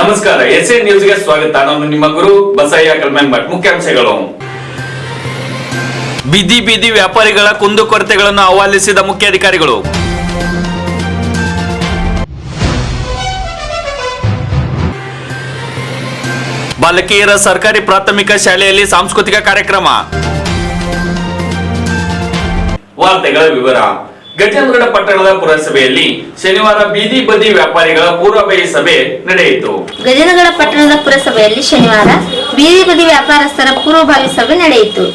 ನಮಸ್ಕಾರ, ಎಸ್ಎನ್ ನ್ಯೂಸ್ಗೆ ಸ್ವಾಗತ. ನಾನು ನಿಮ್ಮ ಗುರು ಬಸಯ್ಯ ಕಲ್ಮೆಂಬಟ್. ಮುಖ್ಯಾಂಶಗಳು: ಬೀದಿ ವ್ಯಾಪಾರಿಗಳ ಕುಂದುಕೊರತೆಗಳನ್ನು ಆಹ್ವಾನಿಸಿದ ಮುಖ್ಯಾಧಿಕಾರಿಗಳು. ಬಾಲಕಿಯರ ಸರ್ಕಾರಿ ಪ್ರಾಥಮಿಕ ಶಾಲೆಯಲ್ಲಿ ಸಾಂಸ್ಕೃತಿಕ ಕಾರ್ಯಕ್ರಮ. ವಾರ್ತೆಗಳ ವಿವರ. ಗಜೇಂದ್ರಗಡ ಪಟ್ಟಣದ ಪುರಸಭೆಯಲ್ಲಿ ಶನಿವಾರ ಬೀದಿ ವ್ಯಾಪಾರಿಗಳ ಪೂರ್ವಭಾವಿ ಸಭೆ ನಡೆಯಿತು. ಗಜೇಂದ್ರಗಡ ಪಟ್ಟಣದ ಪುರಸಭೆಯಲ್ಲಿ ಶನಿವಾರ ಬೀದಿ ವ್ಯಾಪಾರಸ್ಥರ ಪೂರ್ವಭಾವಿ ಸಭೆ ನಡೆಯಿತು.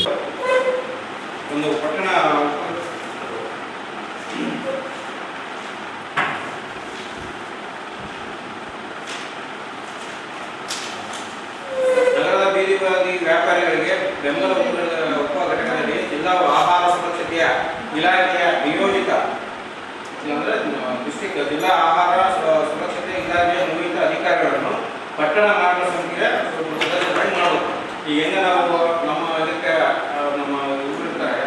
ನಗರದ ಬೀದಿ ವ್ಯಾಪಾರಿಗಳಿಗೆ ಬೆಂಬಲ ಒಪ್ಪುವ ಘಟಕದಲ್ಲಿ ಜಿಲ್ಲಾ ಆಹಾರ ಸುರಕ್ಷತೆಯ ಇಲಾಖೆಯ ನಿಯೋಜಿತ ಡಿಸ್ಟ್ರಿಕ್ಟ್ ಜಿಲ್ಲಾ ಆಹಾರ ಸುರಕ್ಷತೆ ಇಲಾಖೆಯ ನಿಯೋಜಿತ ಅಧಿಕಾರಿಗಳನ್ನು ಪಟ್ಟಣ ಮಾರ್ಗ ಸಮಿತಿಗೆ ಸದಸ್ಯರಾಗಿ ಮಾಡೋದು. ಈಗ ಹೆಂಗೆ ನಾವು ನಮ್ಮ ಇದಕ್ಕೆ ನಮ್ಮ ಇವರು ಇರ್ತಾರೆ,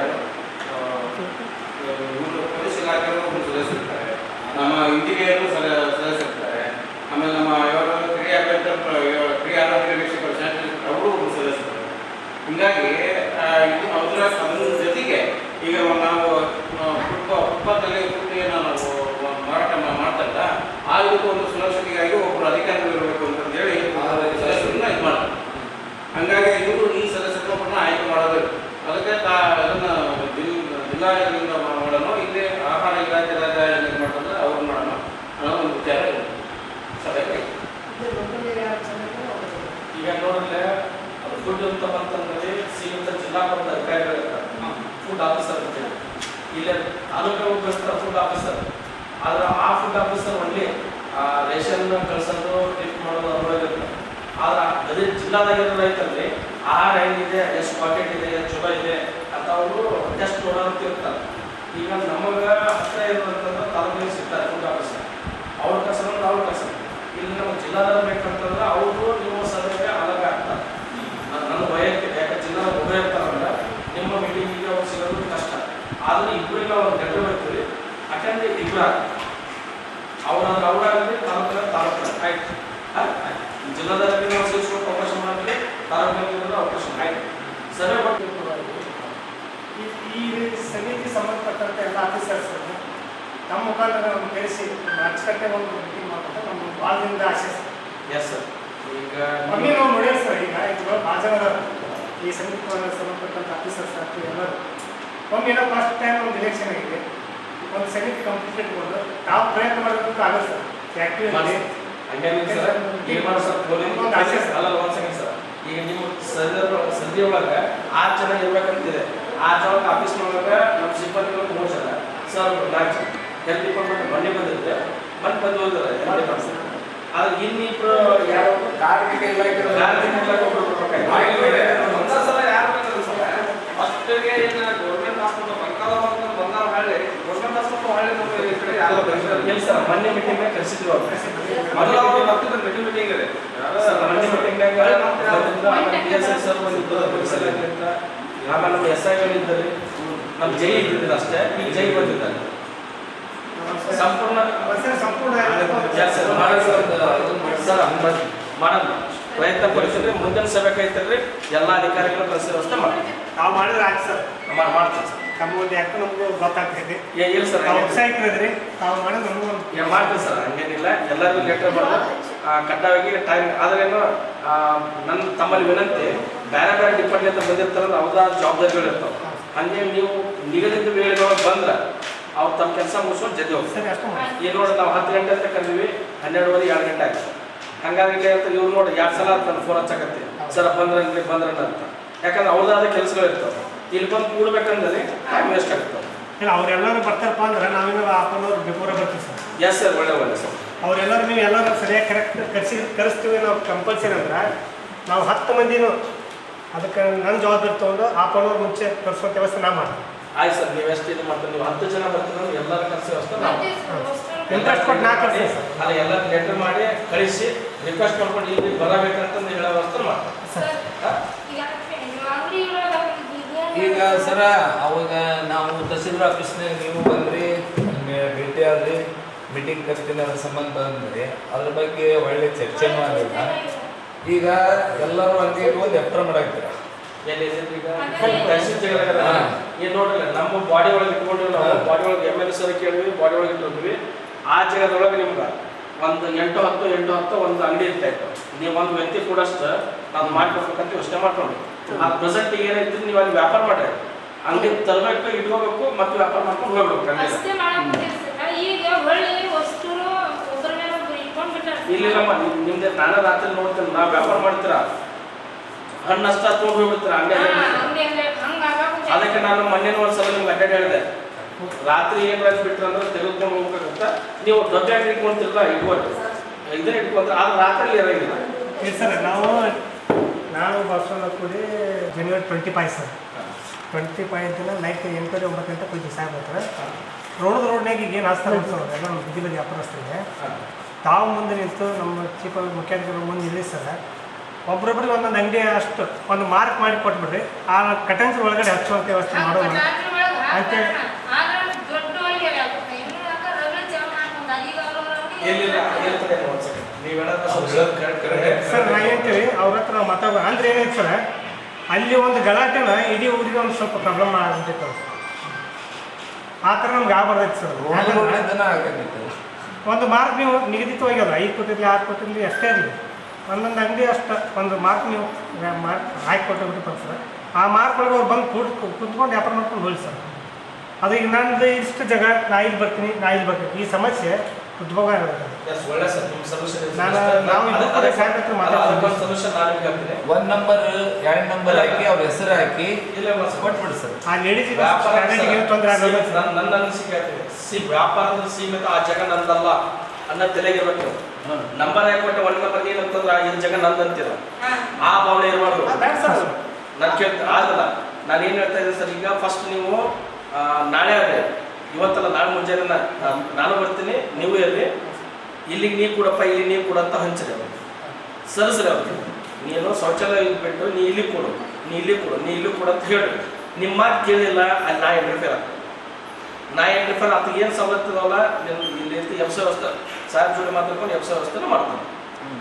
ಪೊಲೀಸ್ ಇಲಾಖೆಯವರು ಒಬ್ಬರು ಸದಸ್ಯರಿರ್ತಾರೆ, ನಮ್ಮ ಇಂಜಿನಿಯರು ಸದಸ್ಯರಿರ್ತಾರೆ, ಆಮೇಲೆ ನಮ್ಮ ಇವರು ಕ್ರಿಯಾರೋಗ್ಯ ವೀಕ್ಷಕರು ಅವರು ಒಬ್ಬರು ಸದಸ್ಯರು. ಹೀಗಾಗಿ ಇದು ಅದರ ಜೊತೆಗೆ ಈಗ ನಾವು ಫುಟ್ಪಾತ್ನಲ್ಲಿ ಫುಡ್ಡಿಯನ್ನು ನಾವು ಮಾರಾಟ ಮಾಡ್ತಾರಲ್ಲ, ಆ ಇದಕ್ಕೂ ಒಂದು ಸುರಕ್ಷತೆಗಾಗಿ ಒಬ್ಬರು ಅಧಿಕಾರಿಗಳು ಇರಬೇಕು ಅಂತಂದೇಳಿ ಸದಸ್ಯರನ್ನ ಇದು ಮಾಡ್ತಾರೆ. ಹಾಗಾಗಿ ಇವರು ಈ ಸದಸ್ಯರನ್ನ ಆಯ್ಕೆ ಮಾಡೋದು. ಅದಕ್ಕೆ ಅದನ್ನು ಜಿಲ್ಲಾದಿಂದ ಮಾಡೋಣ, ಇಲ್ಲಿ ಆಹಾರ ಇಲಾಖೆ ಇದು ಮಾಡ್ತಾರೆ, ಅವ್ರು ಮಾಡೋಣ ಅನ್ನೋ ಒಂದು ವಿಚಾರ ಸಭೆಗೆ. ಈಗ ನೋಡಿದ್ರೆ ಫುಡ್ ಅಂತ ಬಂತಂದ್ರೆ ಶ್ರೀಮಂತ ಜಿಲ್ಲಾ ಮಟ್ಟದ ಅಧಿಕಾರಿಗಳಿರ್ತಾರೆ, ಫುಡ್ ಆಫೀಸರ್ ಅಂತೇಳಿ. ಇಲ್ಲಿ ತಾಲೂಕು ಮುಖ್ಯಸ್ಥರ ಫುಡ್ ಆಫೀಸರ್. ಆದ್ರೆ ಆ ಫುಡ್ ಆಫೀಸರ್ ಒಳ್ಳೆ ರೇಷನ್ ಕಳ್ಸೋದು ಟಿಪ್ ಮಾಡೋದು ಅವರಲ್ಲಿರ್ತಾರೆ. ಆದ್ರೆ ಅದೇ ಜಿಲ್ಲಾದಾಗ ಏನೈತಂದ್ರೆ ಆಹಾರ ಹೆಂಗಿದೆ, ಎಷ್ಟು ಪಾಕೆಟ್ ಇದೆ, ಎಷ್ಟು ಚಲೋ ಇದೆ ಅಂತ ಅವರು ಟೆಸ್ಟ್ ನೋಡೋಂತ ಇರ್ತಾರೆ. ಈಗ ನಮಗೆ ಹತ್ತಿರ ಇರೋದಂತಂದ್ರೆ ತಾಲೂಕಿಗೆ ಸಿಗ್ತಾರೆ ಫುಡ್ ಆಫೀಸರ್, ಅವ್ರ ಕಳ್ಸೋದು ನಾವು ಕಳ್ಸೋದು. ಇಲ್ಲಿ ನಮಗೆ ಜಿಲ್ಲಾದಾಗ ಬೇಕಂತಂದ್ರೆ ಅವರು ನಿಮ್ಮ ಸಭೆಗೆ ಅಲಗ ಆಗ್ತಾರೆ. ನನ್ನ ವೈಯಕ್ತಿಕ ಯಾಕೆ ಜಿಲ್ಲಾ ಒಬ್ಬರೇ ಇರ್ತಾರಂದ್ರೆ ನಿಮ್ಮ ಮೀಟಿಂಗಿಗೆ ಅವ್ರು ಸಿಗೋದು ಕಷ್ಟ. ಆದರೆ ಇಬ್ಬರಿಗೆ ನಾವು ಲೆಟರ್ ಬರ್ತೀವಿ, ಅಟೆಂಡ್ ಇಬ್ಬರು ಅವ್ರಾದ್ರೆ ಅವರಾಗಲಿ ತಾಲೂಕು ಆಯ್ತು. ಜಿಲ್ಲಾದಲ್ಲಿ ನಾವು ಸೇರಿಸ್ಕೊಂಡು ಅವಕಾಶ ಮಾಡ್ತೀವಿ, ತಾಲೂಕಿನಲ್ಲಿ ಅವಕಾಶ ಆಯ್ತು. ಸಭೆ ಈ ಸಮಿತಿ ಸಂಬಂಧಪಟ್ಟಂತೆ ಎಲ್ಲ ಆಫೀಸರ್ಸ್ ನಮ್ಮ ಮುಖಾಂತರ ನಮ್ಗೆ ಕಳಿಸಿ ಅಚ್ಚುಕಟ್ಟೆ ಒಂದು ಮೀಟಿಂಗ್ ಮಾಡ್ಕೊಂಡು ನಮ್ಮ ಭಾಳದಿಂದ ಆಸೆ ಸರ್. Yes sir. ಈಗ ಒಮ್ಮೆ ನಾವು ನೋಡೇವಿ ಸರ್. ಈಗ ಇವಾಗ ಭಾಳ ಜನ ಈ ಸಮಿತಿ ಸಂಬಂಧಪಟ್ಟಂಥ ಆಫೀಸರ್ಸ್ ಆಗ್ತೀವಿ ಎಲ್ಲರೂ. ಒಮ್ಮೆ ಏನೋ ಫಸ್ಟ್ ಟೈಮ್ ಒಂದು ಎಲೆಕ್ಷನ್ ಆಗಿದೆ, ಒಂದು ಸಮಿತಿ ಕಂಪ್ಲೀಟ್ ಇಟ್ಕೊಂಡು ನಾವು ಪ್ರಯತ್ನ ಮಾಡಬೇಕು ಆಗುತ್ತೆ ಸರ್. ಆ್ಯಕ್ಟಿವ್ ಈಗ ನಿಮ್ಮ ಸಂಧಿ ಒಳಗೆ 6 ಜನ ಇರ್ಬೇಕಂತಿದೆ. 6 ಜನ ಆಫೀಸ್ನೊಳಗೆ ನಮ್ಮ ಸಿಬ್ಬಂದಿಗಳು 3 ಜನ ಸರ್, 4 ಜನ. ಹೆಲ್ತ್ ಡಿಪಾರ್ಟ್ಮೆಂಟ್ ಮೊನ್ನೆ ಬಂದಿರುತ್ತೆ, ಮತ್ತೆ ಬಂದು ಹೋಗಿದ್ದಾರೆ ಹೆಲ್ತ್ ಡಿಪಾರ್ಟ್ಮೆಂಟ್. ಆದ್ರೆ ಇನ್ನಿಬ್ರು ಯಾರು ಕಾರ್ಮಿಕ ಇಲಾಖೆ ಒಬ್ಬರು ಒಂದ್ಸಲ ಯಾರು ಫಸ್ಟ್ಗೆ ಏನು ಗೌರ್ಮೆಂಟ್ ಹಾಸ್ಪಿಟಲ್ ಬಂದಾರ ಹಳ್ಳಿ ಗೌರ್ಮೆಂಟ್ ಹಾಸ್ಪಿಟಲ್ ಹಳ್ಳಿ ನಮ್ಮ ಈ ಕಡೆ ಯಾರು ಇಲ್ಲ ಸರ್. ಮೊನ್ನೆ ಮೀಟಿಂಗ್ನಾಗ ಕರೆಸಿದ್ರು ಅವ್ರು. ಮೀಟಿಂಗ್ ಇದೆ ಸರ್. ಮೊನ್ನೆ ಮೀಟಿಂಗ್ನಾಗ ಸರ್ ಬಂದಿದ್ದು, ಆಮೇಲೆ ನಮ್ಮ ಎಸ್ ಐಗಳಿದ್ದಾರೆ, ನಮ್ಮ ಜೈ ಇದ್ದಿದ್ರು ಅಷ್ಟೇ. ಈಗ ಜೈ ಬಂದಿದ್ದಾರೆ. ಸಂಪೂರ್ಣ ಮಾಡೋಣ ಪ್ರಯತ್ನ ಪಡಿಸಿದ್ರೆ ಮುಂದಿನ ಸಭೆ ಕೈತಲ್ರಿ ಎಲ್ಲ ಅಧಿಕಾರಿಗಳು ಕಳಿಸೋ ವ್ಯವಸ್ಥೆ ಮಾಡ್ತೀವಿ. ನಾವು ಮಾಡಿದ್ರೆ ಆಯ್ತು ಸರ್. ಮಾಡ್ತೀವಿ ಸರ್. ನಮ್ಮ ಒಂದು ಯಾಕೆ ನಮಗೂ ಗೊತ್ತಾಗ್ತೈತಿ. ಇಲ್ಲ ಸರ್, ವೆಬ್ಸೈಟ್ ಇದ್ರಿ ತಾವು ಮಾಡೋದು ನಮಗೂ ಮಾಡ್ತೀವಿ ಸರ್. ಹಂಗೇನಿಲ್ಲ, ಎಲ್ಲರಿಗೂ ಲೆಟರ್ ಮಾಡೋದು ಕಡ್ಡಾಯವಾಗಿ ಟೈಮ್. ಆದ್ರೇನು ನನ್ನ ತಮ್ಮಲ್ಲಿ ವಿನಂತಿ, ಬೇರೆ ಬೇರೆ ಡಿಪಾರ್ಟ್ಮೆಂಟ್ ಬಂದಿರ್ತಾರಲ್ಲ ಅವ್ರದ್ದು ಜವಾಬ್ದಾರಿಗಳು ಇರ್ತಾವೆ. ಹಂಗೆ ನೀವು ನಿಗದಿತ ವೇಳೆಗಳು ಬಂದ್ರೆ ಅವ್ರು ತಮ್ಮ ಕೆಲಸ ಮುಗಿಸ್ಕೊಂಡು ಜಲ್ದಿ ಹೋಗ್ತಾರೆ. ಈಗ ನೋಡಿ ನಾವು 10 ಗಂಟೆ ಅಂತ ಕರೀವಿ, 12:30 2 ಗಂಟೆ ಆಯ್ತು. ಹಂಗಾಗಿ ಇವ್ರು ನೋಡಿ 2 ಸಲ ನನ್ನ ಫೋನ್ ಹಚ್ಚಕತ್ತಿ ಸರ್ ಬಂದ್ರನ್ನ ಅಂತ. ಯಾಕಂದ್ರೆ ಅವ್ರದ್ದಾದ ಕೆಲಸಗಳು ಇರ್ತಾವೆ. ಇಲ್ಲಿ ಬಂದು ಕೂಡ್ಬೇಕಂದ್ರೆ ಟೈಮ್ ವೇಸ್ಟ್ ಆಗ್ತಾವೆ. ಇಲ್ಲ, ಅವರೆಲ್ಲರೂ ಬರ್ತಾರಪ್ಪ ಅಂದ್ರೆ ನಾವೇನೋ ಹಾಕೊಂಡವ್ರು ಬಿಫೋರ ಬರ್ತೀವಿ ಸರ್. ಎಸ್ ಸರ್, ಒಳ್ಳೆ ಸರ್. ಅವರೆಲ್ಲರೂ ನೀವು ಎಲ್ಲರೂ ಸರಿಯಾಗಿ ಕರೆಕ್ಟ್ ಕರೆಸ್ತೀವಿ. ನಾವು ಕಂಪಲ್ಸರಿ ಅಂದ್ರೆ ನಾವು 10 ಮಂದಿನೂ ಅದಕ್ಕೆ ನನ್ನ ಜವಾಬ್ದಾರಿ ತೊಗೊಂಡು ಹಾಕೊಂಡವ್ರು ಮುಂಚೆ ಕರೆಸೋ ವ್ಯವಸ್ಥೆ ನಾ ಮಾಡ್ತೀನಿ. ಆಯ್ತು ಸರ್, ನೀವು ಎಷ್ಟು ಇದು ಮಾಡ್ತೀವಿ. ನೀವು 10 ಜನ ಬರ್ತೀವಿ, ಎಲ್ಲರ ಕಳಿಸೋ ವ್ಯವಸ್ಥೆ ನಾವು ಇಂಟ್ರೆಸ್ಟ್ ಕೊಟ್ಟು ನಾ ಕಳಿಸ್ತೀನಿ ಸರ್. ಅಲ್ಲ, ಎಲ್ಲ ಲೆಟರ್ ಮಾಡಿ ಕಳಿಸಿ ರಿಕ್ವೆಸ್ಟ್ ಮಾಡ್ಕೊಂಡು ಇಲ್ಲಿ ಬರಬೇಕಂತಂದು ಹೇಳೋ ವ್ಯವಸ್ಥೆ ಮಾಡ್ತೀವಿ. ಈಗ ಸರ ಅವಾಗ ನಾವು ತಹಸೀಲ್ದಾರ್ ಆಫೀಸ್ನಾಗ ನೀವು ಬಂದ್ರಿ, ಭೇಟಿ ಆದ್ರಿ, ಮೀಟಿಂಗ್ ಕರಿತೀನಿ ಅದ್ರ ಸಂಬಂಧ ಬಂದರೆ ಅದ್ರ ಬಗ್ಗೆ ಒಳ್ಳೆ ಚರ್ಚೆನೂ ಆಗಿಲ್ಲ. ಈಗ ಎಲ್ಲರೂ ಹಂಗೆ ಒಂದು ಎಪ್ರ ಮಾಡಾಕ್ತೀರ ಏನ್ ನೋಡ್ರಿ ನಮ್ಮ ಬಾಡಿ ಒಳಗೆ ಇಟ್ಕೊಂಡಿವಿ, ನಾವು ಬಾಡಿ ಒಳಗೆ MLA ಸರ್ ಕೇಳಿದ್ವಿ, ಬಾಡಿ ಒಳಗೆ ಇಟ್ಕೊಂಡಿವಿ. ಆ ಜಾಗದೊಳಗೆ ನಿಮ್ಗೆ ಒಂದು 8-10 ಒಂದು ಅಂಗಡಿ ಇರ್ತಾ ಇತ್ತು. ನೀವು ಒಂದು ವ್ಯಕ್ತಿ ಕೂಡ ನಾವು ಮಾಡ್ಕೊಡ್ಬೇಕಂತ ಯೋಚನೆ ಮಾಡ್ಕೊಂಡ್ರಿ. ಆ ಪ್ರೆಸೆಂಟ್ ಏನೈತಿ ನೀವು ಅಲ್ಲಿ ವ್ಯಾಪಾರ ಮಾಡ್ರಿ, ಅಂಗಡಿ ತರಬೇಕು, ಇಟ್ಕೋಬೇಕು, ಮತ್ತೆ ವ್ಯಾಪಾರ ಮಾಡ್ಕೊಂಡು ಹೋಗ್ಬೇಕು. ಇಲ್ಲಿಲ್ಲಮ್ಮ, ನಿಮ್ದೆ ನಾನೇ ರಾತ್ರಿ ನೋಡ್ತೇನೆ, ನಾವು ವ್ಯಾಪಾರ ಮಾಡ್ತೀರಾ ಹಣ್ಣು ಅಷ್ಟ ತೊಗೊಂಡು ಹೋಗ್ಬಿಡ್ತೀರ ಅಂಗಡಿ. ಅದಕ್ಕೆ ನಾನು ಮೊನ್ನೆ ಒಂದ್ಸಲ ನಿಮ್ಗೆ ಅಡ್ಡಾಡಿ ಹೇಳಿದೆ, ರಾತ್ರಿ ಏನ್ ಬಿಟ್ರೆ ಅಂದ್ರೆ ತೆಗೆದುಕೊಂಡು ಹೋಗ್ಬೇಕಂತ. ನೀವು ದೊಡ್ಡ ಅಂಗಡಿ ಇಟ್ಕೊಂತಿರಲ್ಲ, ಇಟ್ಕೊಂಡು ಇದನ್ನ ಇಟ್ಕೊಂಡ್ರೆ ಅದು ರಾತ್ರಿ ಇರಂಗಿಲ್ಲ. ಸರ್ ನಾವು ಬಸವಣ್ಣ ಕೂಡಿ January 25 ಸರ್. 25 ದಿನ ನೈಟ್ 8-9 ಗಂಟೆ ಕೊಯ್ದು ಸಾಹೇಬ್ ಹತ್ರ ರೋಡ್ನಾಗ ಈಗ ಏನು ಹಾಸ್ತಾರೆ ಸರ್, ಎಲ್ಲ ನಮ್ಮ ಬೀದಿ ಬದಿ ವ್ಯಾಪಾರಸ್ಥರಿಗೆ ತಾವು ಮುಂದೆ ನಿಂತು ನಮ್ಮ ಚೀಫ್ ಮುಖ್ಯಾಧಿಕಾರಿಗಳು ಮುಂದೆ ನಿಲ್ಲಿಸ್ತಾರೆ. ಒಬ್ಬರೊಬ್ಬರಿಗೆ ಒಂದೊಂದು ಅಂಗಡಿ ಅಷ್ಟು ಒಂದು ಮಾರ್ಕ್ ಮಾಡಿ ಕೊಟ್ಬಿಡ್ರಿ, ಆ ಕಟನ್ಸ್ ಒಳಗಡೆ ಹಚ್ಚುವಂಥ ವ್ಯವಸ್ಥೆ ಮಾಡೋಣ ಅಂತೇಳಿ. ಸರ್ ನಾ ಹೇಳ್ತೀವಿ ಅವ್ರ ಹತ್ರ ನಾವು ಮಾತಾಡೋ ಅಂದ್ರೆ ಏನೈತೆ ಸರ್, ಅಲ್ಲಿ ಒಂದು ಗಲಾಟೆನ ಇಡೀ ಊರಿಗೆ ಒಂದು ಸ್ವಲ್ಪ ಪ್ರಾಬ್ಲಮ್ ಆಗ್ಬಿಟ್ಟಿತ್ತು. ಆ ಥರ ನಮ್ಗೆ ಆಗ್ಬಾರ್ದೈತೆ ಸರ್. ಒಂದು ಮಾರ್ಕ್ ನೀವು ನಿಗದಿತವಾಗಿ ಅದು 5 ಕೊಟ್ಟಿರಲಿ 6 ಕೊಟ್ಟಿರಲಿ ಅಷ್ಟೇ ಇರಲಿ, ಒಂದೊಂದು ಅಂಗಡಿ ಅಷ್ಟು ಒಂದು ಮಾರ್ಕ್ ನೀವು ಮಾರ್ಕ್ ಹಾಕಿ ಕೊಟ್ಟುಬಿಟ್ಟು ಸರ್, ಆ ಮಾರ್ಕ್ ಒಳಗೆ ಅವ್ರು ಬಂದು ಕುತ್ಕೊಂಡು ವ್ಯಾಪಾರ ಮಾಡ್ಕೊಂಡು ಹೋಗಿ ಸರ್. ಅದು ಈಗ ನಂದು ಇಷ್ಟು ಜಾಗ ನಾ ಇಲ್ಲಿ ಬರ್ತೀನಿ, ನಾ ಇಲ್ಲಿ ಬರ್ತೀನಿ, ಈ ಸಮಸ್ಯೆ ಉದ್ಭವ ಆಗೋದು. ಒಂದ್ ನಂಬರ್ 2 ನಂಬರ್ ಹಾಕಿ ಅವ್ರ ಹೆಸರು ಹಾಕಿ ಕೊಟ್ಬಿಡಿ ಸರ್. ಆ ಲೇಡೀಸ್ ತೊಂದರೆ ಆಗೋದು. ನನ್ನ ಅನಿಸಿಕೆ ವ್ಯಾಪಾರದ ಸೀಮಿತ ಆ ಜಾಗ ನಂದಲ್ಲ ಅನ್ನೋ ತಲೆಗಿರ್ಬೇಕು. ನಂಬರ್ ಹಾಕೊಟ್ಟೆ 1 ನಂಬರ್ ಏನಂತಂದ್ರೆ ಈ ಜಾಗ ನಂದಂತೀರ, ಆ ಭಾವನೆ ಇರಬಾರ್ದು. ನಾನು ಕೇಳ್ತ ಆಗಲ್ಲ. ನಾನು ಏನು ಹೇಳ್ತಾ ಇದ್ದೀನಿ ಸರ್, ಈಗ ಫಸ್ಟ್ ನೀವು ನಾಳೆ ಅದೇ ಇವತ್ತಲ್ಲ ನಾಳೆ ಮುಂಜಾನೆ ನಾನು ಬರ್ತೀನಿ, ನೀವು ಇರ್ರಿ, ಇಲ್ಲಿಗೆ ನೀರು ಕೊಡಪ್ಪ, ಇಲ್ಲಿ ನೀರು ಕೊಡು ಅಂತ ಹಂಚ್ರಿ ಅವ್ರು ಸರಿಸ್ರಿ ಅವ್ರಿಗೆ. ನೀನು ಶೌಚಾಲಯ ಬಿಟ್ಟು ನೀ ಇಲ್ಲಿ ಕೊಡು, ನೀ ಇಲ್ಲಿ ಕೊಡು, ನೀ ಇಲ್ಲಿ ಕೊಡು ಅಂತ ಹೇಳಿ. ನಿಮ್ಮ ಮಾತು ಕೇಳಿಲ್ಲ, ಅಲ್ಲಿ ನಾ ಎಂಟ್ರಿಫೇರ್ ಆತ ಏನು ಸವಲತ್ತು ಇದಾವಲ್ಲ ಇಲ್ಲಿ ಎಫ್ಸ ವ್ಯವಸ್ಥೆ ಸಾಹೇಬ್ ಜೋಡಿ ಮಾತಾಡ್ಕೊಂಡು ಎಫ್ಸ ವ್ಯವಸ್ಥೆನ ಮಾಡ್ತಾನೆ.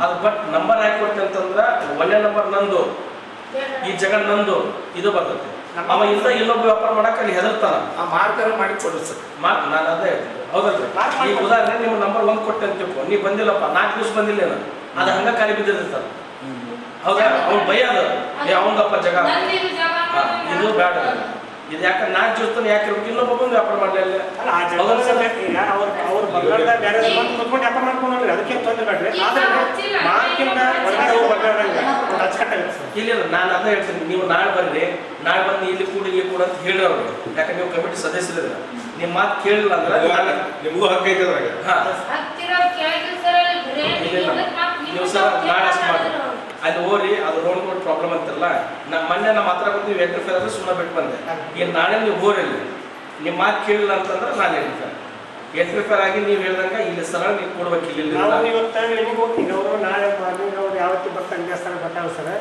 ಅದು ಬಟ್ ನಂಬರ್ ಹಾಕಿ ಕೊಡ್ತೀನಿ ಅಂತಂದ್ರೆ 1ನೇ ನಂಬರ್ ನಂದು, ಈ ಜಾಗ ನಂದು, ಇದು ಬರ್ತೈತೆ. ಅವ ಇನ್ನೊಬ್ಬ ವ್ಯಾಪಾರ ಮಾಡಕ್ಕೆ ಅಲ್ಲಿ ಹೆದರ್ತಾನ. ಆ ಮಾರ್ಕರ್ ಮಾಡಿ ಕೊಡ್ರಿ ಸರ್. ನಾನು ಅದೇ ಹೇಳ್ತೀನಿ, ಹೌದಲ್ರಿ? ಈ ಉದಾಹರಣೆ ನೀವು ನಂಬರ್ 1 ಕೊಟ್ಟೆ ಅಂತ ತಿಳ್ಕೊ, ನೀವು ಬಂದಿಲ್ಲಪ್ಪ, 4 ದಿವಸ ಬಂದಿಲ್ಲ, ಅದು ಹಂಗ ಖಾಲಿ ಬಿದ್ದಿರ್ತಾನೆ. ಹೌದಾ? ಅವ್ನು ಭಯ ಅದು, ಅವಂದಪ್ಪ ಜಾಗ ಇದು ಬೇಡ. ಇದು ಯಾಕೆ 4 ದಿವಸ ಯಾಕೆ ಇರ್ಬೇಕು, ಇನ್ನೊಬ್ಬ ಬಂದು ವ್ಯಾಪಾರ ಮಾಡಲಿಲ್ಲ. ಅವ್ರು ಬಂಗಾಳದಾಗ ಬೇರೆ ಕುತ್ಕೊಂಡು ವ್ಯಾಪಾರ ಮಾಡ್ಕೊಂಡ್ರಿ, ಅದಕ್ಕೆ ತೊಂದರೆ ಬೇಡ್ರಿ. ಆದ್ರೆ ಮಾರ್ಕಿಂದ ಹೊರಗಡೆ ಹೋಗಿ ಬಂಗಾಳದಾಗ ಅಚ್ಚುಕಟ್ಟಾಗುತ್ತೆ ಸರ್. ಇಲ್ಲ ನಾನು ಅದೇ ಹೇಳ್ತೀನಿ, ನೀವು ನಾಳೆ ಬರ್ರಿ, ನಾಳೆ ಬಂದು ಇಲ್ಲಿ ಕೂಡ ಅಂತ ಹೇಳಿ ಅವ್ರಿಗೆ. ಯಾಕಂದ್ರೆ ನೀವು ಕಮಿಟಿ ಸದಸ್ಯರಿಲ್ಲ, ನಿಮ್ಮ ಮಾತು ಕೇಳಿಲ್ಲ ಅಂದ್ರೆ ನಿಮಗೂ ಹಕ್ಕ ಐತೆ ಅದ್ರಾಗ. ನೀವು ಸರ್ ನಾಳೆ ಅಷ್ಟು ಮಾಡಿ ಅಲ್ಲಿ ಹೋಗ್ರಿ, ಅದು ರೋಡ್ ಪ್ರಾಬ್ಲಮ್ ಅಂತಿರಲ್ಲ. ಮೊನ್ನೆ ನಮ್ಮ ಹತ್ರ ಬಂದು ನೀವು ಎಂಟ್ರಿಫೇರ್ ಅಂದ್ರೆ ಸುಮ್ಮನೆ ಬಿಟ್ಟು ಬಂದೆ. ಈಗ ನಾಳೆ ನೀವು ಹೋಗ್ರಿ, ನಿಮ್ಮ ಮಾತು ಕೇಳಿಲ್ಲ ಅಂತಂದ್ರೆ ನಾನು ಎಂಟ್ರಿಫೇರ್ ಆಗಿ ನೀವು ಹೇಳ್ದಂಗೆ ಇಲ್ಲಿ ಸರಳ ನೀವು ಕೊಡ್ಬೇಕು. ಇಲ್ಲಿ ನಾವು ಇವತ್ತು ಎಣ್ಣಿಗೆ ಹೋಗ್ತೀವಿ, ಅವರು ನಾಳೆ ಮಾರ್ನಿಂಗ್ ಅವ್ರು ಯಾವತ್ತು ಬರ್ತಾರೆ ದೇವಸ್ಥಾನ ಬರ್ತಾವೆ ಸರ್.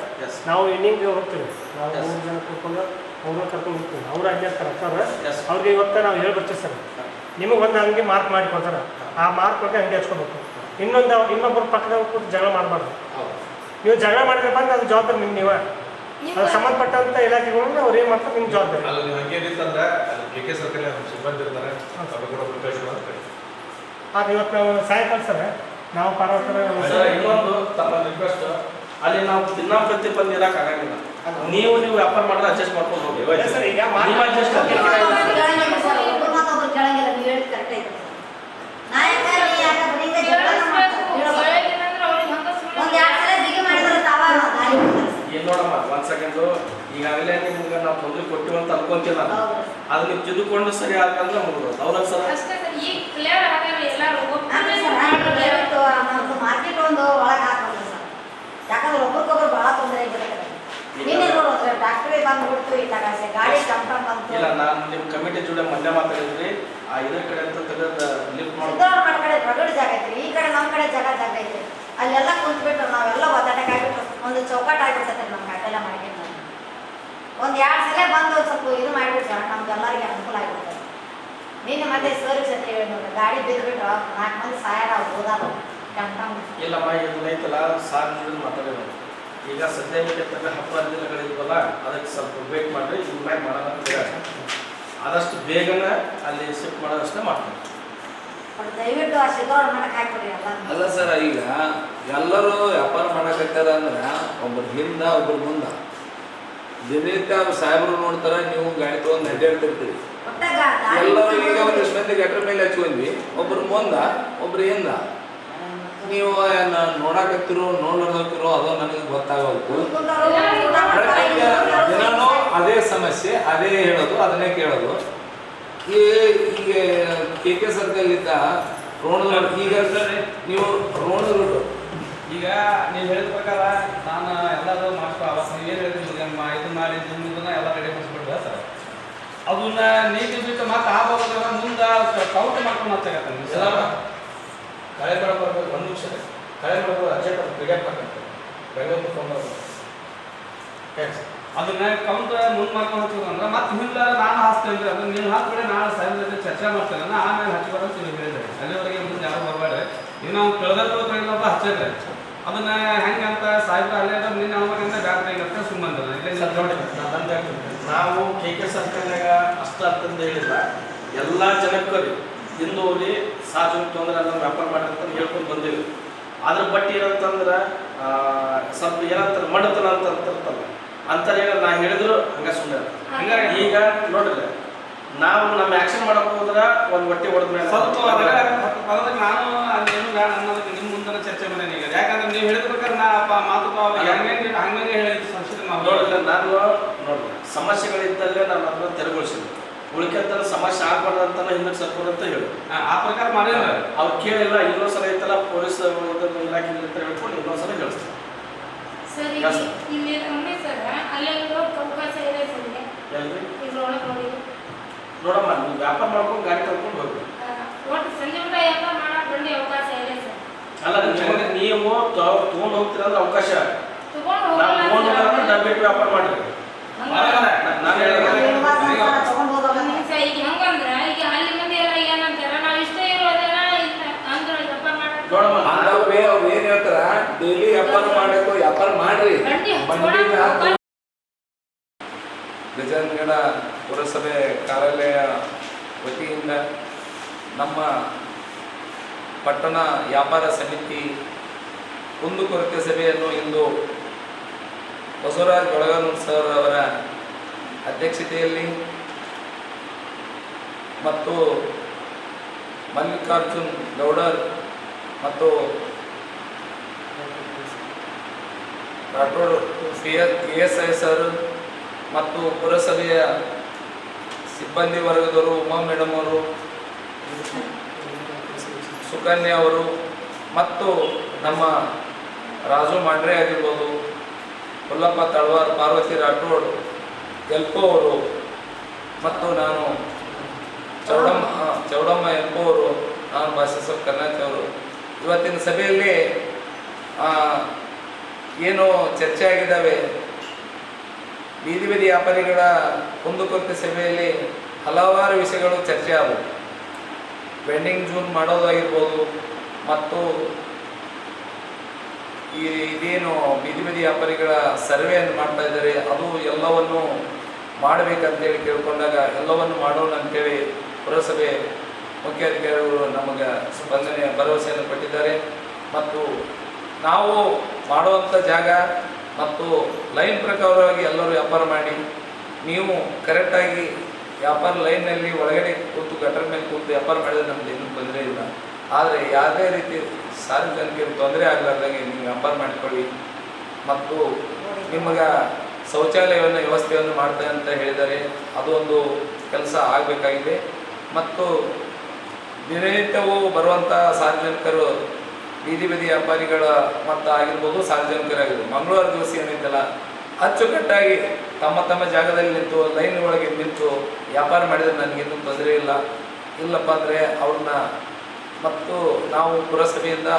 ನಾವು ಎಣ್ಣಿಗೆ ಹೋಗ್ತೀವಿ, ನಾವು 3 ಜನ ಕೂತ್ಕೊಂಡು ಅವ್ರನ್ನ ಕರ್ಕೊಂಡು ಹೋಗ್ತೀವಿ, ಅವ್ರು ಅಡ್ಡಿರ್ತಾರೆ ಸರ್. ಅವ್ರಿಗೆ ಇವತ್ತು ನಾವು ಹೇಳ್ಬರ್ತೀವಿ ಸರ್, ನಿಮಗೆ ಒಂದು ಅಂಗಡಿ ಮಾರ್ಕ್ ಮಾಡಿ ಕೊಡ್ತಾರೆ, ಆ ಮಾರ್ಕ್ ಬಗ್ಗೆ ಅಂಗಡಿ ಹಚ್ಕೋಬೇಕು. ಇನ್ನೊಬ್ಬರ ಪಕ್ಕದಾಗ ಕೂತು ಜಗಳ ಮಾಡಬಾರ್ದು. ನೀವು ಜಗಳ ಮಾಡಿದ್ರಪ್ಪ ಅಂದ್ರೆ ಅದು ಜವಾಬ್ದಾರಿ ನೀವೇ. ಅದು ಸಂಬಂಧಪಟ್ಟಂತ ಇಲಾಖೆಗಳನ್ನ ಅವ್ರು ಏನು ಮಾಡ್ತಾರೆ, ನಿಮ್ಮ ಜವಾಬ್ದಾರಿ. ಅಲ್ಲಿ ಹಂಗೇನಿತ್ತಂದ್ರೆ ಅಲ್ಲಿ KK ಸರ್ಕಲ್ ಸಿಬ್ಬಂದಿ ಇರ್ತಾರೆ, ಅದು ಇವತ್ತು ನಾವು ಸಾಯಂಕಾಲ ಸರ್ ನಾವು ಪಾರ್ವತರ ಇನ್ನೊಂದು ತಮ್ಮ ರಿಕ್ವೆಸ್ಟ್, ಅಲ್ಲಿ ನಾವು ದಿನಂಪ್ರತಿ ಬಂದು ಇರಕ್ಕೆ ಆಗಂಗಿಲ್ಲ. ನೀವು ವ್ಯಾಪಾರ ಮಾಡಿದ್ರೆ ಅಡ್ಜಸ್ಟ್ ಮಾಡ್ಕೊಂಡು ಹೋಗಿ ಸರ್. ಈಗ ಅಡ್ಜಸ್ಟ್ ಏನ್ ನೋಡಮ್ಮ, 1 ಸೆಕೆಂಡು, ಈಗಾಗಲೇ ನಿಮ್ಗೆ ನಾವು ತೊಂದರೆ ಕೊಟ್ಟಿವಿ ಅಂತ ಅನ್ಕೊಂತೀವಿ. ನಾನು ಅದು ನೀವು ತಿದ್ದುಕೊಂಡು ಸರಿ ಆಗಂದ್ರೆ ಮುಗಿದು. ಹೌದಾ ಸರ್? ಮಾರ್ಕೆಟ್ ಒಂದು ಒಳಗೆ ಹಾಕೋದು ಸರ್, ಯಾಕಂದ್ರೆ ಒಬ್ಬರಿಗೊಬ್ರು ಬಹಳ ತೊಂದರೆ ಆಗಿಬಿಡುತ್ತೆ. ನಿನ್ನೆ ನೋಡೋದ್ರೆ ಡಾಕ್ಟ್ರೇ ಬಂದ್ಬಿಡ್ತು, ಈ ತಗಾಸೆ ಗಾಡಿ ಟಮ್ ಬಂತು. ಇಲ್ಲ, ನಾನು ನಿಮ್ಮ ಕಮಿಟಿ ಜೋಡಿ ಮೊನ್ನೆ ಮಾತಾಡಿದ್ರಿ, ಆ ಇದ್ರ ಕಡೆ ಅಂತ ತೆಗೆದು ಲಿಫ್ಟ್ ಮಾಡಿ ಕಡೆ ಪ್ರಗಡೆ ಜಾಗ ಐತ್ರಿ, ಈ ಕಡೆ ನಮ್ಮ ಕಡೆ ಜಾಗ ಐತ್ರಿ. ಅಲ್ಲೆಲ್ಲ ಕುಂತ್ಬಿಟ್ಟು ನಾವೆಲ್ಲ ಒದ್ದಾಟಕ್ಕೆ ಆಗ್ಬಿಟ್ಟು ಒಂದು ಚೌಕಟ್ ಆಗಿಬಿಡ್ತೈತೆ ನಮ್ಮ ಕಾಟೆಲ್ಲ ಮಾಡಿಕೊಂಡು. ಒಂದು 2 ಸಲ ಬಂದು ಸ್ವಲ್ಪ ಇದು ಮಾಡಿಬಿಟ್ರೆ ನಮ್ಗೆಲ್ಲರಿಗೆ ಅನುಕೂಲ ಆಗಿಬಿಡ್ತದೆ. ನಿನ್ನೆ ಮತ್ತೆ ಸರ್ವಿಸ್ ಅಂತ ಹೇಳಿ ನೋಡ್ರಿ ಗಾಡಿ ಬಿದ್ದುಬಿಟ್ರು 4 ಮಂದಿ ಸಾಯಾರ ಹೋದಾರ ಇಲ್ಲಮ್ಮ ಇದು ಐತಲ್ಲ ಸಾರ್ ಜೋಡಿ ಮಾತಾಡೋದು ಈಗ ಸದ್ಯಕ್ಕೆ ಹಬ್ಬ ದಿನಗಳಿದ್ವಲ್ಲ ಅದಕ್ಕೆ ಸ್ವಲ್ಪ ವೇಟ್ ಮಾಡಿರಿ ಇದ್ರ ಮ್ಯಾಗ ಮಾಡೋಣ ಅಂತ ಹೇಳಿ ಆದಷ್ಟು ಬೇಗನೆ ಅಲ್ಲಿ ಶಿಫ್ಟ್ ಮಾಡೋದಷ್ಟೇ ಮಾಡ್ತೀನಿ ದಯವಿಟ್ಟು ಆ ಸಿದ್ದವ್ರ ಮಠಕ್ಕೆ ಹಾಕ್ಬಿಡ್ರಿ ಎಲ್ಲ ಅಲ್ಲ ಸರ್, ಈಗ ಎಲ್ಲರೂ ವ್ಯಾಪಾರ ಮಾಡಕತ್ತಾರ ಅಂದ್ರೆ ಒಬ್ಬರು ಹಿಂದ ಒಬ್ಬರು ಮುಂದ ದಿನನಿತ್ಯ ಸಾಹೇಬರು ನೋಡ್ತಾರ, ನೀವು ಗಾಡಿ ತಗೊಂಡು ಅಡ್ಡಾಡ್ತಿರ್ತೀರಿ. ಎಲ್ಲರೂ ಈಗ ಒಂದಿಷ್ಟು ಮಂದಿ ಗಟ್ರ ಮೇಲೆ ಹಚ್ಕೊಂಡ್ವಿ, ಒಬ್ರು ಮುಂದ ಒಬ್ರು ಹಿಂದ. ನೀವು ನೋಡಾಕತ್ತಿರೋ ನೋಡ್ಲಾರ್ದಿರೋ ಅದೋ ನನಗೆ ಗೊತ್ತಾಗಬೇಕು. ದಿನಾನು ಅದೇ ಸಮಸ್ಯೆ, ಅದೇ ಹೇಳೋದು, ಅದನ್ನೇ ಕೇಳೋದು. ಈಗ KK ಸರ್ಕಲ್ ಇದ್ದ ರೋಣದ ಈಗ ನೀವು ರೋಣದ ರೂಟು ಈಗ ನೀವು ಹೇಳಿದ ಪ್ರಕಾರ ನಾನು ಎಲ್ಲರೂ ಮಾಡ್ಕೊ ಅವತ್ತು ನೀವೇನು ಹೇಳಿದ್ರಿ ಇದು ಮಾಡಿ ಇದನ್ನ ಎಲ್ಲ ರೆಡಿ ಮಾಡಿಸ್ಬಿಡ್ರಿ ಸರ್. ಅದನ್ನ ನೀತಿ ಬಿಟ್ಟು ಮತ್ತೆ ಆ ಭಾಗದಾಗ ಮುಂದೆ ಕೌಂಟ್ ಮಾಡ್ಕೊಂಡು ಹಚ್ಚಾಗತ್ತೆ. ಕಳೆ ಮಾಡ್ಬೇಕು 1 ನಿಮಿಷ ಕಳೆ ಮಾಡ್ಬೋದು ಅರ್ಜೆಂಟ್ ಕ್ರಿಕೆಟ್ ಮಾಡ್ಬೇಕು ಬೆಂಗಳೂರು ತೊಗೊಂಡು ಅದನ್ನ ಕೌಂಟ್ ಮುಂದೆ ಮಾಡ್ಕೊಂಡು ಹಚ್ಕೋದಂದ್ರೆ ಮತ್ತೆ ಹಿಂದೆ ನಾನು ಹಾಸ್ತೇನೆ ರೀ. ಅದನ್ನ ನೀವು ಹಾಕ್ಬಿಡಿ, ನಾನು ಸಾಹೇಬ್ರ ಜೊತೆ ಚರ್ಚೆ ಮಾಡ್ತೇನೆ, ಆಮೇಲೆ ಹಚ್ಕೋದಂತ ನೀವು ಹೇಳಿದ್ರಿ. ಅಲ್ಲಿವರೆಗೆ ಮುಂದೆ ಯಾರು ಬರಬೇಡ್ರಿ. ಈಗ ನಾವು ತಿಳಿದದ್ದು ಅಂತ ಹಚ್ಚಿದ್ರಿ. ಅದನ್ನ ಹೆಂಗಂತ ಸಾಹೇಬ್ರ ಅಲ್ಲೇ ಅಂದ್ರೆ ನಿನ್ನ ಅವಾಗಂತ ಬ್ಯಾಟ್ರಿ ಅಂತ ಸುಮ್ಮನೆ ಇಲ್ಲ ನೋಡಿ ನಾವು KK ಸರ್ಕಲ್ನಾಗ ಅಷ್ಟ ಅಂತಂದು ಹೇಳಿಲ್ಲ, ಎಲ್ಲ ಜನಕ್ಕೂ ರೀ ಹಿಂದೂರಿ ಸಾರ್ವಜನಿಕ ತೊಂದರೆ ಎಲ್ಲ ವ್ಯಾಪಾರ ಮಾಡಂತ ಹೇಳ್ಕೊಂಡು ಬಂದೀವಿ. ಅದ್ರ ಬಟ್ಟಿ ಏನಂತಂದ್ರೆ ಸ್ವಲ್ಪ ಏನಂತಾರೆ ಮಡತನ ಅಂತ ಅಂತಿರ್ತಲ್ಲ ಅಂತಾರೆ. ನಾ ಹೇಳಿದ್ರು ಹಂಗ ಸುಮ್ಮನೆ. ಈಗ ನೋಡ್ರಿ ನಾವು ನಮ್ಮ ಆಕ್ಷನ್ ಮಾಡಕ್ ಹೋದ್ರ ಒಂದು ಬಟ್ಟೆ ಹೊಡೆದ ಮೇಲೆ ಸ್ವಲ್ಪ ನಾನು ಅದೇನು ಬೇಡ ಅನ್ನೋದಕ್ಕೆ ನಿಮ್ಮ ಮುಂದೆ ಚರ್ಚೆ ಮಾಡೇನಿ. ಈಗ ಯಾಕಂದ್ರೆ ನೀವು ಹೇಳಿದ ಪ್ರಕಾರ ನಾ ಮಾತು ಹಂಗೆ ಹೇಳಿದ್ದು ಸಂಶೋಧನೆ ನೋಡಿಲ್ಲ. ನಾನು ನೋಡ್ರಿ ಸಮಸ್ಯೆಗಳಿದ್ದಲ್ಲೇ ನಾನು ಅದನ್ನ ತೆರವುಗೊಳಿಸಿದ್ವಿ. ಉಳಿಕೆಂತ ಸಮಸ್ಯೆ ಆಗ್ಬಾರ್ದಂತ ಹಿಂದಕ್ಕೆ ಸರ್ಕೋದು ಅಂತ ಹೇಳಿ ಆ ಪ್ರಕಾರ ಮಾಡಿದ್ರೆ ಅವ್ರು ಕೇಳಿಲ್ಲ. ಇನ್ನೊಂದ್ಸಲ ಐತಲ್ಲ ಪೊಲೀಸ್ ಇಲಾಖೆ ಅಂತ ಹೇಳ್ಕೊಂಡು ಇನ್ನೊಂದ್ಸಲ ಹೇಳಿಸ್ತಾರೆ. ನೋಡಮ್ಮ ನೀವು ವ್ಯಾಪಾರ ಮಾಡ್ಕೊಂಡು ಗಾಡಿ ತಗೊಂಡು ಹೋಗಿ ಅಲ್ಲ ನೀವು ತಗೊಂಡು ಹೋಗ್ತೀರಂದ್ರೆ ಅವಕಾಶ ಬಿಟ್ಟು ವ್ಯಾಪಾರ ಮಾಡ್ರಿ. ನಾನು ಈಗ ಹೆಂಗಂದ್ರ ಈಗ ಅಲ್ಲಿ ಮಂದಿ ಎಲ್ಲ ಏನಂತಾರ ನಾವ್ ಇಷ್ಟ ಇರೋದೆಲ್ಲ ನೋಡಮ್ಮ ಅವ್ರು ಏನ್ ಹೇಳ್ತಾರ, ಡೈಲಿ ವ್ಯಾಪಾರ ಮಾಡಬೇಕು, ವ್ಯಾಪಾರ ಮಾಡ್ರಿ. ಗಜೇಂದ್ರಗಡ ಪುರಸಭೆ ಕಾರ್ಯಾಲಯ ವತಿಯಿಂದ ನಮ್ಮ ಪಟ್ಟಣ ವ್ಯಾಪಾರ ಸಮಿತಿ ಕುಂದುಕೊರತೆ ಸಭೆಯನ್ನು ಇಂದು ಬಸವರಾಜ್ ಬೆಳಗಾನೂರು ಸರ್ ಅವರ ಅಧ್ಯಕ್ಷತೆಯಲ್ಲಿ ಮತ್ತು ಮಲ್ಲಿಕಾರ್ಜುನ್ ಗೌಡರ್ ಮತ್ತು ರಾಠೋಡ್ ASI ಸರ್ ಮತ್ತು ಪುರಸಭೆಯ ಸಿಬ್ಬಂದಿ ವರ್ಗದವರು, ಉಮಾ ಮೇಡಮ್ ಅವರು, ಸುಕನ್ಯಾ ಅವರು ಮತ್ತು ನಮ್ಮ ರಾಜು ಮಾಂಡ್ರೆ ಆಗಿರ್ಬೋದು, ಹುಲ್ಲಪ್ಪ ತಳವಾರ್, ಪಾರ್ವತಿ ರಾಠೋಡ್, ಎಲ್ಪೋ ಅವರು ಮತ್ತು ನಾನು ಚೌಡಮ್ಮ ಎಲ್ಪೋ ಅವರು, ನಾನು ಭಾಷೆ ಕರ್ನಾಟಕ ಅವರು ಇವತ್ತಿನ ಸಭೆಯಲ್ಲಿ ಏನು ಚರ್ಚೆ ಆಗಿದ್ದಾವೆ. ಬೀದಿ ಬೀದಿ ವ್ಯಾಪಾರಿಗಳ ಕುಂದುಕೊರತೆ ಸಭೆಯಲ್ಲಿ ಹಲವಾರು ವಿಷಯಗಳು ಚರ್ಚೆ ಆದವು. ವೆಂಡಿಂಗ್ ಜೂನ್ ಮಾಡೋದಾಗಿರ್ಬೋದು ಮತ್ತು ಇದೇನು ಬೀದಿ ಬೀದಿ ವ್ಯಾಪಾರಿಗಳ ಸರ್ವೆಯನ್ನು ಮಾಡ್ತಾ ಇದ್ದಾರೆ, ಅದು ಎಲ್ಲವನ್ನು ಮಾಡಬೇಕಂತೇಳಿ ಕೇಳ್ಕೊಂಡಾಗ ಎಲ್ಲವನ್ನು ಮಾಡೋಣ ಅಂತೇಳಿ ಪುರಸಭೆ ಮುಖ್ಯಾಧಿಕಾರಿಗಳು ನಮಗೆ ಸ್ಪಂದನೆ ಭರವಸೆಯನ್ನು ಕೊಟ್ಟಿದ್ದಾರೆ. ಮತ್ತು ನಾವು ಮಾಡುವಂಥ ಜಾಗ ಮತ್ತು ಲೈನ್ ಪ್ರಕಾರವಾಗಿ ಎಲ್ಲರೂ ವ್ಯಾಪಾರ ಮಾಡಿ, ನೀವು ಕರೆಕ್ಟಾಗಿ ವ್ಯಾಪಾರ ಲೈನ್ನಲ್ಲಿ ಒಳಗಡೆ ಕೂತು ಗಟರ್ ಮೇಲೆ ಕೂತು ವ್ಯಾಪಾರ ಮಾಡಿದ್ರೆ ನಮ್ದು ಏನೂ ತೊಂದರೆ ಇಲ್ಲ. ಆದರೆ ಯಾವುದೇ ರೀತಿ ಸಾರ್ವಜನಿಕರಿಗೆ ತೊಂದರೆ ಆಗಲಾರ್ದಂಗೆ ನೀವು ವ್ಯಾಪಾರ ಮಾಡಿಕೊಳ್ಳಿ. ಮತ್ತು ನಿಮಗೆ ಶೌಚಾಲಯವನ್ನು ವ್ಯವಸ್ಥೆಯನ್ನು ಮಾಡ್ತಾರೆ ಅಂತ ಹೇಳಿದ್ದಾರೆ, ಅದು ಒಂದು ಕೆಲಸ ಆಗಬೇಕಾಗಿದೆ. ಮತ್ತು ದಿನನಿತ್ಯವೂ ಬರುವಂಥ ಸಾರ್ವಜನಿಕರು ಬೀದಿ ಬೀದಿ ವ್ಯಾಪಾರಿಗಳ ಮತ್ತು ಆಗಿರ್ಬೋದು, ಸಾರ್ವಜನಿಕರಾಗಿರ್ಬೋದು, ಮಂಗಳವಾರ ದಿವಸ ಏನಿದ್ದಲ್ಲ ಅಚ್ಚುಕಟ್ಟಾಗಿ ತಮ್ಮ ತಮ್ಮ ಜಾಗದಲ್ಲಿ ನಿಂತು ಲೈನ್ ಒಳಗೆ ನಿಂತು ವ್ಯಾಪಾರ ಮಾಡಿದರೆ ನನಗೇನು ತೊಂದರೆ ಇಲ್ಲಪ್ಪ ಅಂದರೆ ಅವ್ರನ್ನ ಮತ್ತು ನಾವು ಪುರಸಭೆಯಿಂದ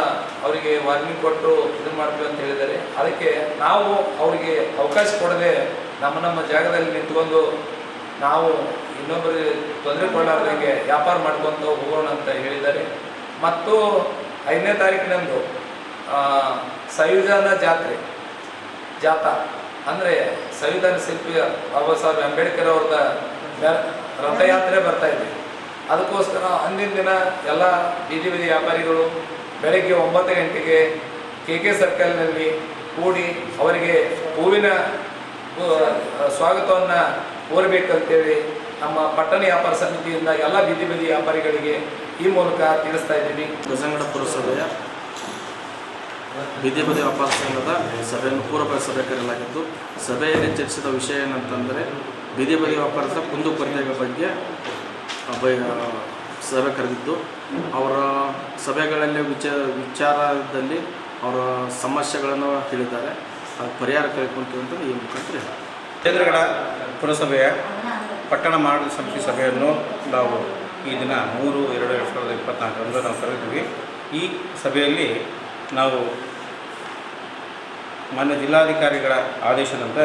ಅವರಿಗೆ ವಾರ್ನಿಂಗ್ ಕೊಟ್ಟು ಇದನ್ನು ಮಾಡ್ತೀವಿ ಅಂತ ಹೇಳಿದ್ದಾರೆ. ಅದಕ್ಕೆ ನಾವು ಅವರಿಗೆ ಅವಕಾಶ ಕೊಡದೆ ನಮ್ಮ ಜಾಗದಲ್ಲಿ ನಿಂತ್ಕೊಂಡು ನಾವು ಇನ್ನೊಬ್ಬರಿಗೆ ತೊಂದರೆ ಕೊಡಲಾರ್ದಂಗೆ ವ್ಯಾಪಾರ ಮಾಡ್ಕೊತ ಹೋಗೋಣ ಅಂತ ಹೇಳಿದ್ದಾರೆ. ಮತ್ತು 5ನೇ ತಾರೀಕಿನಂದು ಸಂವಿಧಾನ ಜಾಥಾ ಅಂದರೆ ಸಂವಿಧಾನ ಶಿಲ್ಪಿ ಬಾಬಾ ಸಾಹೇಬ್ ಅಂಬೇಡ್ಕರ್ ಅವ್ರದ ರಥಯಾತ್ರೆ ಬರ್ತಾ ಇದೆ. ಅದಕ್ಕೋಸ್ಕರ ಅಂದಿನ ದಿನ ಎಲ್ಲ ಬೀದಿ ವ್ಯಾಪಾರಿಗಳು ಬೆಳಗ್ಗೆ 9 ಗಂಟೆಗೆ KK ಸರ್ಕಲ್ನಲ್ಲಿ ಕೂಡಿ ಅವರಿಗೆ ಹೂವಿನ ಸ್ವಾಗತವನ್ನು ಕೋರಬೇಕಂತೇಳಿ ನಮ್ಮ ಪಟ್ಟಣ ವ್ಯಾಪಾರ ಸಮಿತಿಯಿಂದ ಎಲ್ಲ ಬೀದಿ ವ್ಯಾಪಾರಿಗಳಿಗೆ ಈ ಮೂಲಕ ತಿಳಿಸ್ತಾ ಇದ್ದೀನಿ. ಗಜಂಗಡ ಪುರಸಭೆಯ ಬೀದಿ ವ್ಯಾಪಾರ ಸಂಘದ ಸಭೆಯನ್ನು ಪೂರ್ವಭಾವಿ ಸಭೆ ಕರೆಯಲಾಗಿದ್ದು, ಸಭೆಯಲ್ಲಿ ಚರ್ಚಿಸಿದ ವಿಷಯ ಏನಂತಂದರೆ ಬೀದಿ ವ್ಯಾಪಾರದ ಕುಂದುಕೊರತೆಗಳ ಬಗ್ಗೆ ಸಭೆ ಕರೆದಿದ್ದು, ಅವರ ಸಭೆಗಳಲ್ಲಿ ವಿಚಾರದಲ್ಲಿ ಅವರ ಸಮಸ್ಯೆಗಳನ್ನು ಹೇಳಿದ್ದಾರೆ. ಅದು ಪರಿಹಾರ ಕೈಗೊಳ್ತೀವಿ ಅಂತ ಈ ಮುಖಾಂತರ ಚಂದ್ರಗಡ ಪುರಸಭೆಯ ಪಟ್ಟಣ ಮಾಡಲ್ ಸಮಿತಿ ಸಭೆಯನ್ನು ನಾವು ಈ ದಿನ 3/2/2024 ನಾವು ಕರೆದಿದ್ವಿ. ಈ ಸಭೆಯಲ್ಲಿ ನಾವು ಮಾನ್ಯ ಜಿಲ್ಲಾಧಿಕಾರಿಗಳ ಆದೇಶದಂತೆ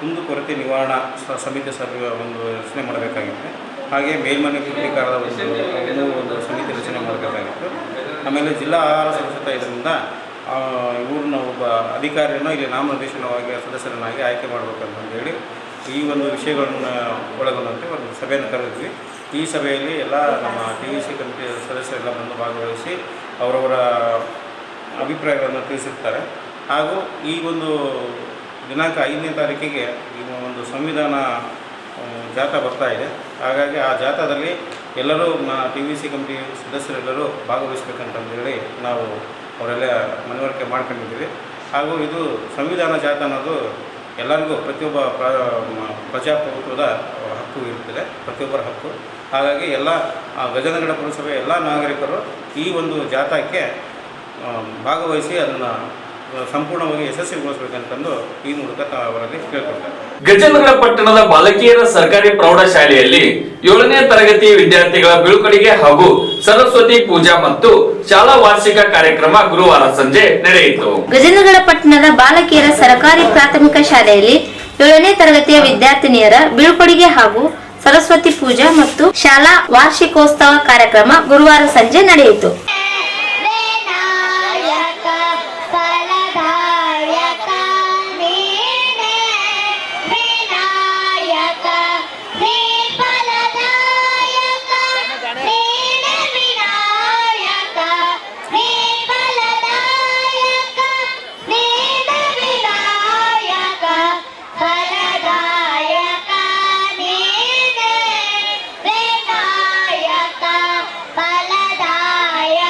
ಕುಂದುಕೊರತೆ ನಿವಾರಣಾ ಸಮಿತಿ ಸಭೆ ಒಂದು ರಚನೆ ಮಾಡಬೇಕಾಗಿತ್ತು. ಹಾಗೆ ಮೇಲ್ಮನೆ ಪ್ರಾಧಿಕಾರದ ಒಂದು ಸಮಿತಿ ರಚನೆ ಮಾಡಬೇಕಾಗಿತ್ತು. ಆಮೇಲೆ ಜಿಲ್ಲಾ ಆಹಾರ ಸುರಕ್ಷತಾ ಇದರಿಂದ ಇವ್ರನ್ನ ಒಬ್ಬ ಅಧಿಕಾರಿಯನ್ನು ಇಲ್ಲಿ ನಾಮನಿರ್ದೇಶನವಾಗಿ ಸದಸ್ಯರನ್ನಾಗಿ ಆಯ್ಕೆ ಮಾಡಬೇಕಂತಂದೇಳಿ ಈ ಒಂದು ವಿಷಯಗಳನ್ನು ಒಳಗೊಂಡಂತೆ ಒಂದು ಸಭೆಯನ್ನು ಕರೆದಿದ್ವಿ. ಈ ಸಭೆಯಲ್ಲಿ ಎಲ್ಲ ನಮ್ಮ TVC ಕಮಿಟಿ ಸದಸ್ಯರೆಲ್ಲ ಬಂದು ಭಾಗವಹಿಸಿ ಅವರವರ ಅಭಿಪ್ರಾಯಗಳನ್ನು ತಿಳಿಸಿರ್ತಾರೆ. ಹಾಗೂ ಈ ಒಂದು ದಿನಾಂಕ 5ನೇ ತಾರೀಕಿಗೆ ಈ ಒಂದು ಸಂವಿಧಾನ ಜಾಥಾ ಬರ್ತಾ ಇದೆ. ಹಾಗಾಗಿ ಆ ಜಾಥಾದಲ್ಲಿ ಎಲ್ಲರೂ TVC ಕಮಿಟಿ ಸದಸ್ಯರೆಲ್ಲರೂ ಭಾಗವಹಿಸಬೇಕಂತಂದೇಳಿ ನಾವು ಅವರೆಲ್ಲ ಮನವರಿಕೆ ಮಾಡ್ಕೊಂಡಿದ್ದೀವಿ. ಹಾಗೂ ಇದು ಸಂವಿಧಾನ ಜಾಥಾ ಅನ್ನೋದು ಎಲ್ಲರಿಗೂ ಪ್ರತಿಯೊಬ್ಬ ಪ್ರಜಾಪ್ರಭುತ್ವದ ಹಕ್ಕು ಇರ್ತದೆ, ಪ್ರತಿಯೊಬ್ಬರ ಹಕ್ಕು. ಹಾಗಾಗಿ ಎಲ್ಲ ಗಜೇಂದ್ರಗಡ ಪುರಸಭೆಯ ಎಲ್ಲ ನಾಗರಿಕರು ಈ ಒಂದು ಜಾಥಾಕ್ಕೆ ಭಾಗವಹಿಸಿ ಅದನ್ನು ಸಂಪೂರ್ಣವಾಗಿ ಯಶಸ್ವಿಗೊಳಿಸಬೇಕಂತಂದು ಈ ಮೂಲಕ ಅವರಲ್ಲಿ ಕೇಳ್ಕೊಳ್ತಾರೆ. ಗಜೇಂದ್ರಗಡ ಪಟ್ಟಣದ ಬಾಲಕಿಯರ ಸರ್ಕಾರಿ ಪ್ರೌಢಶಾಲೆಯಲ್ಲಿ 7ನೇ ತರಗತಿ ವಿದ್ಯಾರ್ಥಿಗಳ ಬೀಳ್ಕೊಡುಗೆ ಹಾಗೂ ಸರಸ್ವತಿ ಪೂಜಾ ಮತ್ತು ಶಾಲಾ ವಾರ್ಷಿಕ ಕಾರ್ಯಕ್ರಮ ಗುರುವಾರ ಸಂಜೆ ನಡೆಯಿತು. ಗಜೇಂದ್ರಗಡ ಪಟ್ಟಣದ ಬಾಲಕಿಯರ ಸರ್ಕಾರಿ ಪ್ರಾಥಮಿಕ ಶಾಲೆಯಲ್ಲಿ 7ನೇ ತರಗತಿಯ ವಿದ್ಯಾರ್ಥಿನಿಯರ ಬೀಳ್ಕೊಡುಗೆ ಹಾಗೂ ಸರಸ್ವತಿ ಪೂಜಾ ಮತ್ತು ಶಾಲಾ ವಾರ್ಷಿಕೋತ್ಸವ ಕಾರ್ಯಕ್ರಮ ಗುರುವಾರ ಸಂಜೆ ನಡೆಯಿತು. ಫಲದಾಯಕ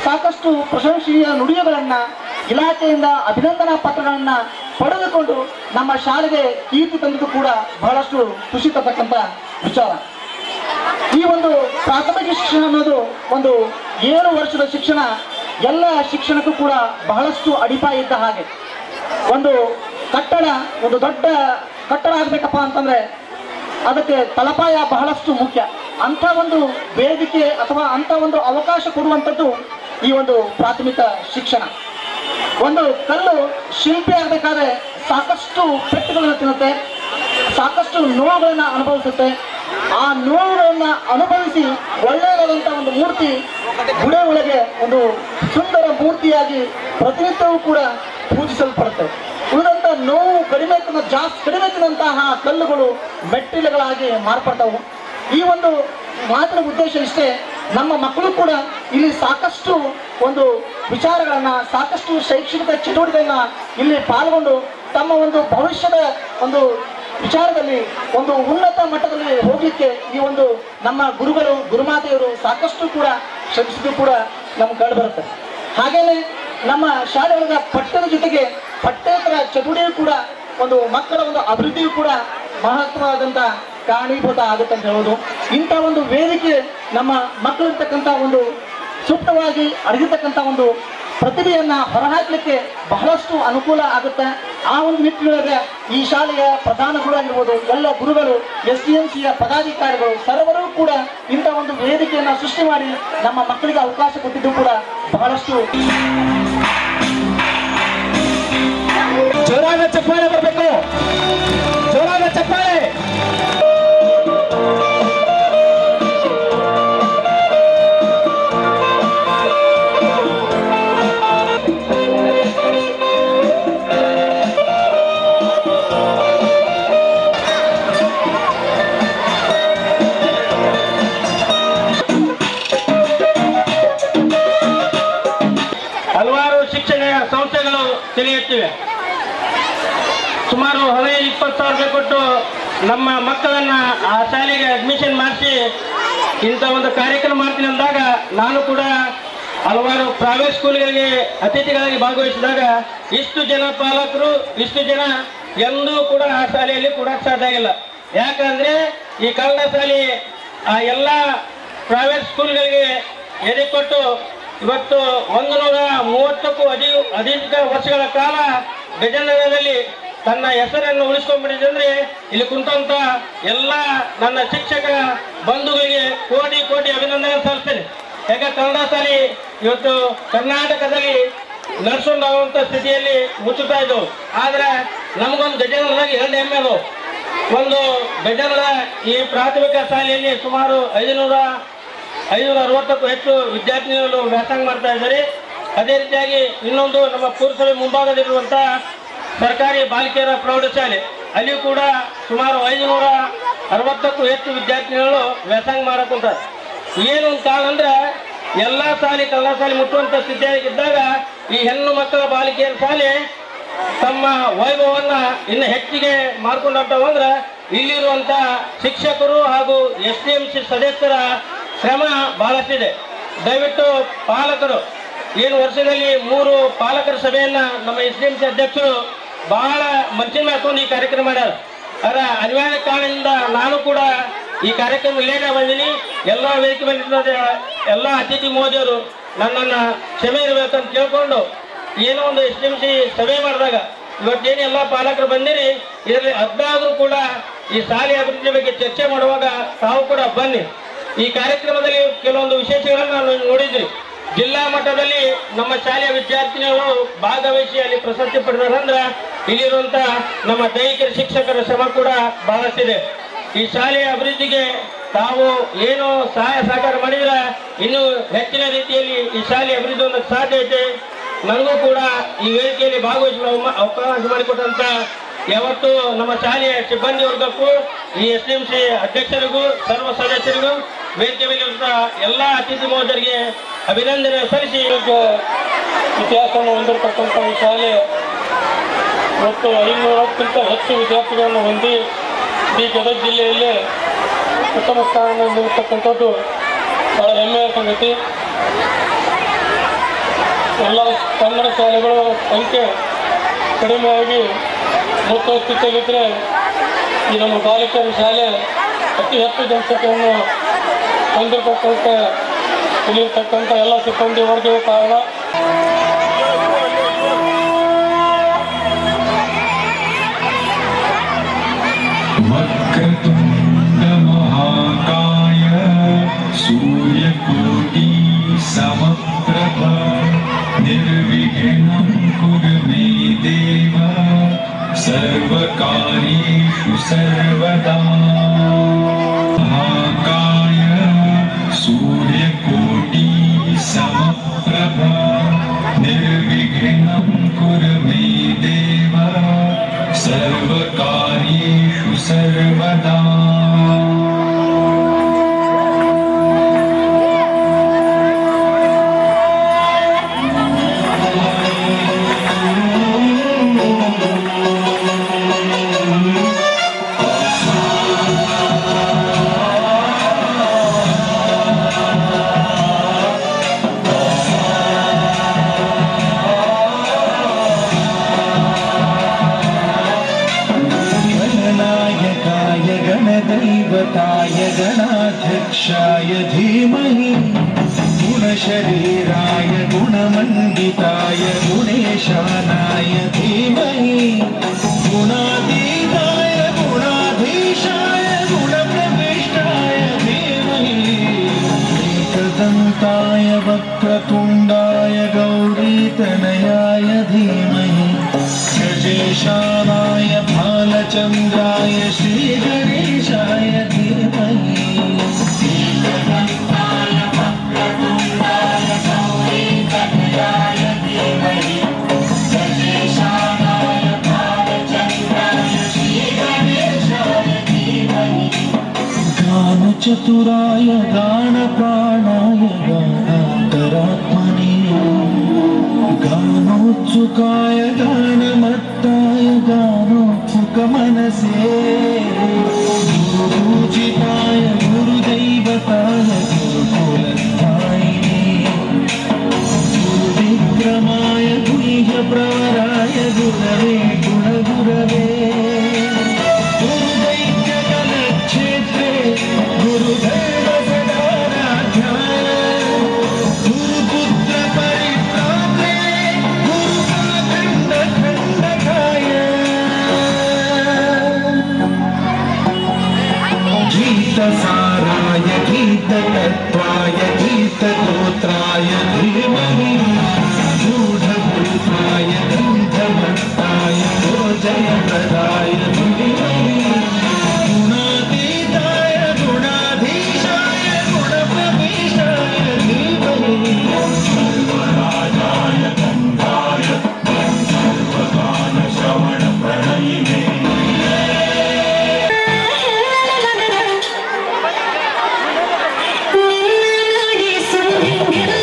ಸಾಕಷ್ಟು ಪ್ರಶಂಸನೀಯ ನುಡಿಗಳನ್ನು ಇಲಾಖೆಯಿಂದ ಅಭಿನಂದನಾ ಪತ್ರಗಳನ್ನು ಪಡೆದುಕೊಂಡು ನಮ್ಮ ಶಾಲೆಗೆ ಕೀರ್ತಿ ತಂದಿದ್ದು ಕೂಡ ಬಹಳಷ್ಟು ಖುಷಿ ತರ್ತಕ್ಕಂಥ ವಿಚಾರ. ಈ ಒಂದು ಪ್ರಾಥಮಿಕ ಶಿಕ್ಷಣ ಅನ್ನೋದು ಒಂದು 7 ವರ್ಷದ ಶಿಕ್ಷಣ. ಎಲ್ಲ ಶಿಕ್ಷಣಕ್ಕೂ ಕೂಡ ಬಹಳಷ್ಟು ಅಡಿಪಾಯ ಇದ್ದ ಹಾಗೆ. ಒಂದು ಕಟ್ಟಡ, ಒಂದು ದೊಡ್ಡ ಕಟ್ಟಡ ಆಗಬೇಕಪ್ಪ ಅಂತಂದರೆ ಅದಕ್ಕೆ ತಳಪಾಯ ಬಹಳಷ್ಟು ಮುಖ್ಯ. ಅಂಥ ಒಂದು ವೇದಿಕೆ ಅಥವಾ ಅಂಥ ಒಂದು ಅವಕಾಶ ಕೊಡುವಂಥದ್ದು ಈ ಒಂದು ಪ್ರಾಥಮಿಕ ಶಿಕ್ಷಣ. ಒಂದು ಕಲ್ಲು ಶಿಲ್ಪಿ ಆಗಬೇಕಾದ್ರೆ ಸಾಕಷ್ಟು ಪೆಟ್ಟುಗಳನ್ನು ತಿನ್ನುತ್ತೆ, ಸಾಕಷ್ಟು ನೋವುಗಳನ್ನು ಅನುಭವಿಸುತ್ತೆ. ಆ ನೋವುಗಳನ್ನು ಅನುಭವಿಸಿ ಒಳ್ಳೆಯದಾದಂಥ ಒಂದು ಮೂರ್ತಿ ಗುಡೆ ಒಳಗೆ ಒಂದು ಸುಂದರ ಮೂರ್ತಿಯಾಗಿ ಪ್ರತಿನಿತ್ಯವೂ ಕೂಡ ಪೂಜಿಸಲ್ಪಡುತ್ತೆ. ಉಳಿದಂಥ ನೋವು ಕಡಿಮೆ ತಿನ್ನಂತಹ ಕಲ್ಲುಗಳು ಮೆಟ್ಟಿಲುಗಳಾಗಿ ಮಾರ್ಪಡ್ತಾವು. ಈ ಒಂದು ಮಾತಿನ ಉದ್ದೇಶ ಇಷ್ಟೇ, ನಮ್ಮ ಮಕ್ಕಳು ಕೂಡ ಇಲ್ಲಿ ಸಾಕಷ್ಟು ಒಂದು ವಿಚಾರಗಳನ್ನು, ಸಾಕಷ್ಟು ಶೈಕ್ಷಣಿಕ ಚಟುವಟಿಕೆಯನ್ನು ಇಲ್ಲಿ ಪಾಲ್ಗೊಂಡು ತಮ್ಮ ಒಂದು ಭವಿಷ್ಯದ ಒಂದು ವಿಚಾರದಲ್ಲಿ ಒಂದು ಉನ್ನತ ಮಟ್ಟದಲ್ಲಿ ಹೋಗಲಿಕ್ಕೆ ಈ ಒಂದು ನಮ್ಮ ಗುರುಗಳು, ಗುರುಮಾತೆಯರು ಸಾಕಷ್ಟು ಕೂಡ ಶ್ರಮಿಸಿದ್ದು ಕೂಡ ನಮ್ಗೆ ಕಂಡು ಬರುತ್ತೆ. ಹಾಗೇನೆ ನಮ್ಮ ಶಾಲೆಯೊಳಗ ಪಠ್ಯದ ಜೊತೆಗೆ ಪಠ್ಯೇತರ ಚಟುವಟಿಕೆ ಕೂಡ ಒಂದು ಮಕ್ಕಳ ಒಂದು ಅಭಿವೃದ್ಧಿಯು ಕೂಡ ಮಹತ್ವವಾದಂಥ ಕಾರಣೀಭೂತ ಆಗುತ್ತೆ ಅಂತ ಹೇಳೋದು. ಇಂಥ ಒಂದು ವೇದಿಕೆ ನಮ್ಮ ಮಕ್ಕಳಿರ್ತಕ್ಕಂಥ ಒಂದು ಸೂಕ್ತವಾಗಿ ಅಡಗಿರ್ತಕ್ಕಂಥ ಒಂದು ಪ್ರತಿಭೆಯನ್ನು ಹೊರಹಾಕಲಿಕ್ಕೆ ಬಹಳಷ್ಟು ಅನುಕೂಲ ಆಗುತ್ತೆ. ಆ ಒಂದು ನಿಟ್ಟಿನೊಳಗೆ ಈ ಶಾಲೆಯ ಪ್ರಧಾನ ಗುರು ಆಗಿರ್ಬೋದು, ಎಲ್ಲ ಗುರುಗಳು, SDMCಯ ಪದಾಧಿಕಾರಿಗಳು ಸರ್ವರೂ ಕೂಡ ಇಂಥ ಒಂದು ವೇದಿಕೆಯನ್ನು ಸೃಷ್ಟಿ ಮಾಡಿ ನಮ್ಮ ಮಕ್ಕಳಿಗೆ ಅವಕಾಶ ಕೊಟ್ಟಿದ್ದು ಕೂಡ ಬಹಳಷ್ಟು. ಜೋರಾದ ಚಪ್ಪಾಳೆ ಬರಬೇಕು, ಜೋರಾದ ಚಪ್ಪಾಳೆ. ಹಲವಾರು ಶಿಕ್ಷಣ ಸಂಸ್ಥೆಗಳು ತಿಳಿಯುತ್ತಿವೆ. ಸುಮಾರು 15-20 ಸಾವಿರ ರೂಪಾಯಿ ಕೊಟ್ಟು ನಮ್ಮ ಮಕ್ಕಳನ್ನು ಆ ಶಾಲೆಗೆ ಅಡ್ಮಿಷನ್ ಮಾಡಿಸಿ ಇಂಥ ಒಂದು ಕಾರ್ಯಕ್ರಮ ಮಾಡ್ತೀನಿ ಅಂದಾಗ ನಾನು ಕೂಡ ಹಲವಾರು ಪ್ರೈವೇಟ್ ಸ್ಕೂಲ್ಗಳಿಗೆ ಅತಿಥಿಗಳಾಗಿ ಭಾಗವಹಿಸಿದಾಗ ಇಷ್ಟು ಜನ ಪಾಲಕರು, ಇಷ್ಟು ಜನ ಎಂದೂ ಕೂಡ ಆ ಶಾಲೆಯಲ್ಲಿ ಕೊಡಕ್ಕೆ ಸಾಧ್ಯ ಆಗಿಲ್ಲ. ಯಾಕಂದರೆ ಈ ಕನ್ನಡ ಶಾಲೆ ಆ ಎಲ್ಲ ಪ್ರೈವೇಟ್ ಸ್ಕೂಲ್ಗಳಿಗೆ ಎದೆ ಕೊಟ್ಟು ಇವತ್ತು 130ಕ್ಕೂ ಅಧಿಕ ವರ್ಷಗಳ ಕಾಲ ಗಜನಗರದಲ್ಲಿ ತನ್ನ ಹೆಸರನ್ನು ಉಳಿಸ್ಕೊಂಡ್ಬಿಟ್ಟಿದೆ. ಅಂದರೆ ಇಲ್ಲಿ ಕುಂತಂತ ಎಲ್ಲ ನನ್ನ ಶಿಕ್ಷಕ ಬಂಧುಗಳಿಗೆ ಕೋಟಿ ಕೋಟಿ ಅಭಿನಂದನೆ ಸಲ್ಲಿಸ್ತೇನೆ. ಯಾಕೆ ಕನ್ನಡ ಶಾಲೆ ಇವತ್ತು ಕರ್ನಾಟಕದಲ್ಲಿ ನಡ್ಸ್ಕೊಂಡು ಆಗುವಂಥ ಸ್ಥಿತಿಯಲ್ಲಿ ಮುಚ್ಚುತ್ತಾ ಇದ್ದವು. ಆದರೆ ನಮಗೊಂದು ಗಜನಗರದಾಗ 2 ಹೆಮ್ಮೆ ಅದು. ಒಂದು ಗಜನಗರ ಈ ಪ್ರಾಥಮಿಕ ಶಾಲೆಯಲ್ಲಿ ಸುಮಾರು 560ಕ್ಕೂ ಹೆಚ್ಚು ವಿದ್ಯಾರ್ಥಿಗಳು ವ್ಯಾಸಂಗ ಮಾಡ್ತಾ ಇದ್ದಾರೆ. ಅದೇ ರೀತಿಯಾಗಿ ಇನ್ನೊಂದು ನಮ್ಮ ಪುರಸಭೆ ಮುಂಭಾಗದಲ್ಲಿರುವಂಥ ಸರ್ಕಾರಿ ಬಾಲಕಿಯರ ಪ್ರೌಢಶಾಲೆ, ಅಲ್ಲಿಯೂ ಕೂಡ ಸುಮಾರು 560ಕ್ಕೂ ಹೆಚ್ಚು ವಿದ್ಯಾರ್ಥಿಗಳು ವ್ಯಾಸಂಗ ಮಾಡಕ್ಕಂತಾರೆ. ಏನು ಒಂದು ಕಾರಣ ಅಂದ್ರೆ ಎಲ್ಲ ಶಾಲೆ ಕನ್ನಡ ಶಾಲೆ ಮುಟ್ಟುವಂಥ ಸ್ಥಿತಿಯಾಗಿದ್ದಾಗ ಈ ಹೆಣ್ಣು ಮಕ್ಕಳ ಬಾಲಿಕೆಯರ ಶಾಲೆ ತಮ್ಮ ವೈಭವವನ್ನು ಇನ್ನು ಹೆಚ್ಚಿಗೆ ಮಾಡ್ಕೊಂಡು ಹೋಗ್ತಾವಂದ್ರೆ ಇಲ್ಲಿರುವಂಥ ಶಿಕ್ಷಕರು ಹಾಗೂ SDMC ಸದಸ್ಯರ ಶ್ರಮ ಬಹಳಷ್ಟಿದೆ. ದಯವಿಟ್ಟು ಪಾಲಕರು ಏನು ವರ್ಷದಲ್ಲಿ 3 ಪಾಲಕರ ಸಭೆಯನ್ನು ನಮ್ಮ SDMC ಅಧ್ಯಕ್ಷರು ಬಹಳ ಮನಸ್ಸಿನ ಹಾಕೊಂಡು ಈ ಕಾರ್ಯಕ್ರಮ ಮಾಡ್ಯಾರ. ಅದರ ಅನಿವಾರ್ಯ ಕಾರಣದಿಂದ ನಾನು ಕೂಡ ಈ ಕಾರ್ಯಕ್ರಮ ಲೇಟ್ ಬಂದೀನಿ. ಎಲ್ಲ ವೇದಿಕೆ ಬಂದಿದ್ದ ಎಲ್ಲ ಅತಿಥಿ ಮೋದಿಯವರು ನನ್ನನ್ನು ಕ್ಷಮೆ ಇರಬೇಕಂತ ಕೇಳ್ಕೊಂಡು ಏನೋ ಒಂದು SDMC ಸಭೆ ಮಾಡಿದಾಗ ಇವತ್ತೇನು ಎಲ್ಲ ಪಾಲಕರು ಬಂದಿರಿ, ಇದರಲ್ಲಿ ಅದಾದರೂ ಕೂಡ ಈ ಶಾಲೆ ಅಭಿವೃದ್ಧಿ ಬಗ್ಗೆ ಚರ್ಚೆ ಮಾಡುವಾಗ ತಾವು ಕೂಡ ಬನ್ನಿ. ಈ ಕಾರ್ಯಕ್ರಮದಲ್ಲಿ ಕೆಲವೊಂದು ವಿಶೇಷಗಳನ್ನು ನಾವು ನೋಡಿದ್ರಿ. ಜಿಲ್ಲಾ ಮಟ್ಟದಲ್ಲಿ ನಮ್ಮ ಶಾಲೆಯ ವಿದ್ಯಾರ್ಥಿನಿಗಳು ಭಾಗವಹಿಸಿ ಅಲ್ಲಿ ಪ್ರಶಸ್ತಿ ಪಡೆದಾರಂದ್ರೆ ಇಲ್ಲಿರುವಂಥ ನಮ್ಮ ದೈಹಿಕ ಶಿಕ್ಷಕರ ಶ್ರಮ ಕೂಡ ಬಹಳಷ್ಟಿದೆ. ಈ ಶಾಲೆಯ ಅಭಿವೃದ್ಧಿಗೆ ತಾವು ಏನು ಸಹಾಯ ಸಹಕಾರ ಮಾಡಿದ್ರೆ ಇನ್ನೂ ಹೆಚ್ಚಿನ ರೀತಿಯಲ್ಲಿ ಈ ಶಾಲೆ ಅಭಿವೃದ್ಧಿ ಹೊಂದಕ್ಕೆ ಸಾಧ್ಯ ಐತೆ. ನನಗೂ ಕೂಡ ಈ ವೇದಿಕೆಯಲ್ಲಿ ಭಾಗವಹಿಸುವ ಅವಕಾಶ ಮಾಡಿಕೊಟ್ಟಂತ ಯಾವತ್ತು ನಮ್ಮ ಶಾಲೆಯ ಸಿಬ್ಬಂದಿ ವರ್ಗಕ್ಕೂ ಈ SDMC ಅಧ್ಯಕ್ಷರಿಗೂ ಸರ್ವ ಸದಸ್ಯರಿಗೂ ವೇದಿಕೆ ಮೇಲಿರುವಂಥ ಎಲ್ಲ ಅತಿಥಿ ಮಹೋದರಿಗೆ ಅಭಿನಂದನೆ ಸಲ್ಲಿಸಿ ಇತಿಹಾಸವನ್ನು ಹೊಂದಿರತಕ್ಕಂಥ ಈ ಶಾಲೆ ಇವತ್ತು 500ಕ್ಕಿಂತ ಹೆಚ್ಚು ವಿದ್ಯಾರ್ಥಿಗಳನ್ನು ಹೊಂದಿ ಈ ಗದಗ ಜಿಲ್ಲೆಯಲ್ಲಿ ಉತ್ತಮ ಸ್ಥಾನವನ್ನು ನೀಡತಕ್ಕಂಥದ್ದು ಬಹಳ ಹೆಮ್ಮೆಯ ಸಂಗತಿ. ಎಲ್ಲ ಕನ್ನಡ ಶಾಲೆಗಳು ಸಂಖ್ಯೆ ಕಡಿಮೆಯಾಗಿ ಮುಚ್ಚುವ ಸ್ಥಿತಿಯಲ್ಲಿದ್ದರೆ ಈ ನಮ್ಮ ಬಾಲಕಿಯರ ಶಾಲೆ ಅತಿ ಹೆಚ್ಚು ಜನಸಂಖ್ಯೆಯನ್ನು ಹೊಂದಿರತಕ್ಕಂಥ ಇಲ್ಲಿರ್ತಕ್ಕಂಥ ಎಲ್ಲ ಸಿಬ್ಬಂದಿ ವರ್ಗವೇ ಕಾರಣ. वक्रतुण्ड महाकाय सूर्यकोटि समप्रभ निर्विघ्नं कुरु मे देव सर्वकार्येषु सर्वदा. महाकाय सूर्यकोटि समप्रभ निर्विघ्नं कुरु मे देव सर्वकार्येषु सर्वदा. गणदैवताय गणाध्यक्षाय धीमहि गुणशरीराय गुणमण्डिताय गुणेशानाय धीमहि गुणातीताय गुणाधीशाय गुणप्रविष्टाय धीमहि एकदन्ताय वक्रतुण्डाय गौरीतनयाय धीमहि गजेशानाय भालचन्द्राय श्रीगणेशाय धीमहि. एकदन्ताय वक्रतुण्डाय गौरीतनयाय धीमहि गजेशानाय भालचन्द्राय श्रीगणेशाय धीमहि. गानचतुराय गानप्राणाय गानान्तरात्मने गानोत्सुकाय गानमत्ताय गानोत्सुकमनसे गुरुपूजिताय गुरुदैवताय गुरुकुलस्थायिने गुरुविक्रमाय गुह्यप्रवराय गुरवे गुणगुरवे गुरुदैत्यकलक्षेत्रे गुरुधर्मसदाराध्याय गुरुपुत्र परित्रात्रे गुरुकुलखण्डखण्डकाय गीतसाराय गीततत्त्वाय गीतगोत्राय धीमहि गूढभूताय गन्धमत्ताय जयप्रदाय धीमहि गुणातीताय गुणाधीशाय गुणप्रविष्टाय धीमहि सर्वराजाय गन्धाय सर्वगानश्रवणप्रणयिने ನುಡಿ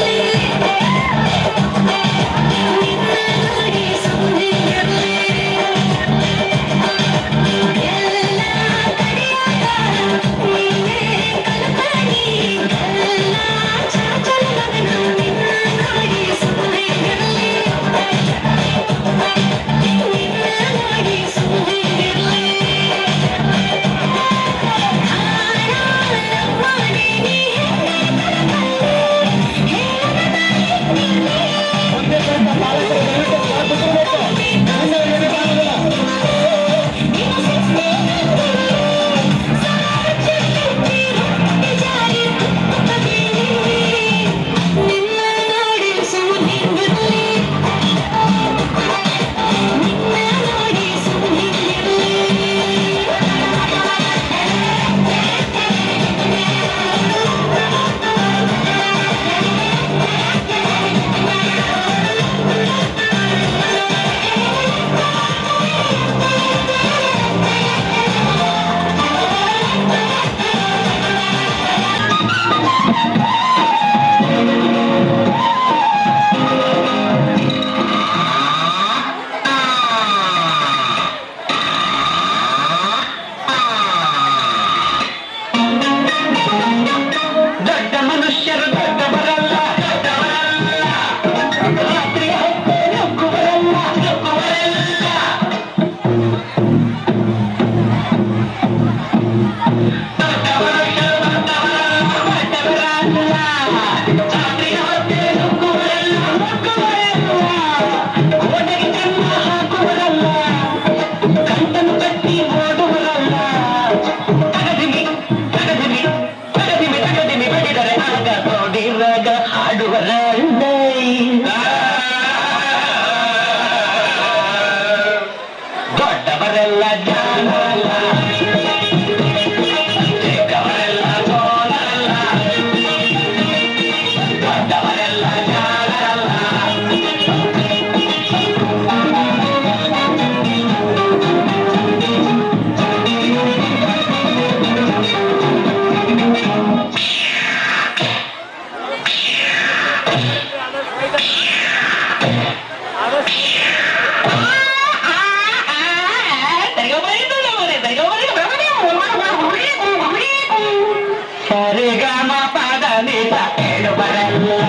ಸರಿಗಮ ಪದ ನಿಜ ಕೇಳು ಬರಲ್ಲ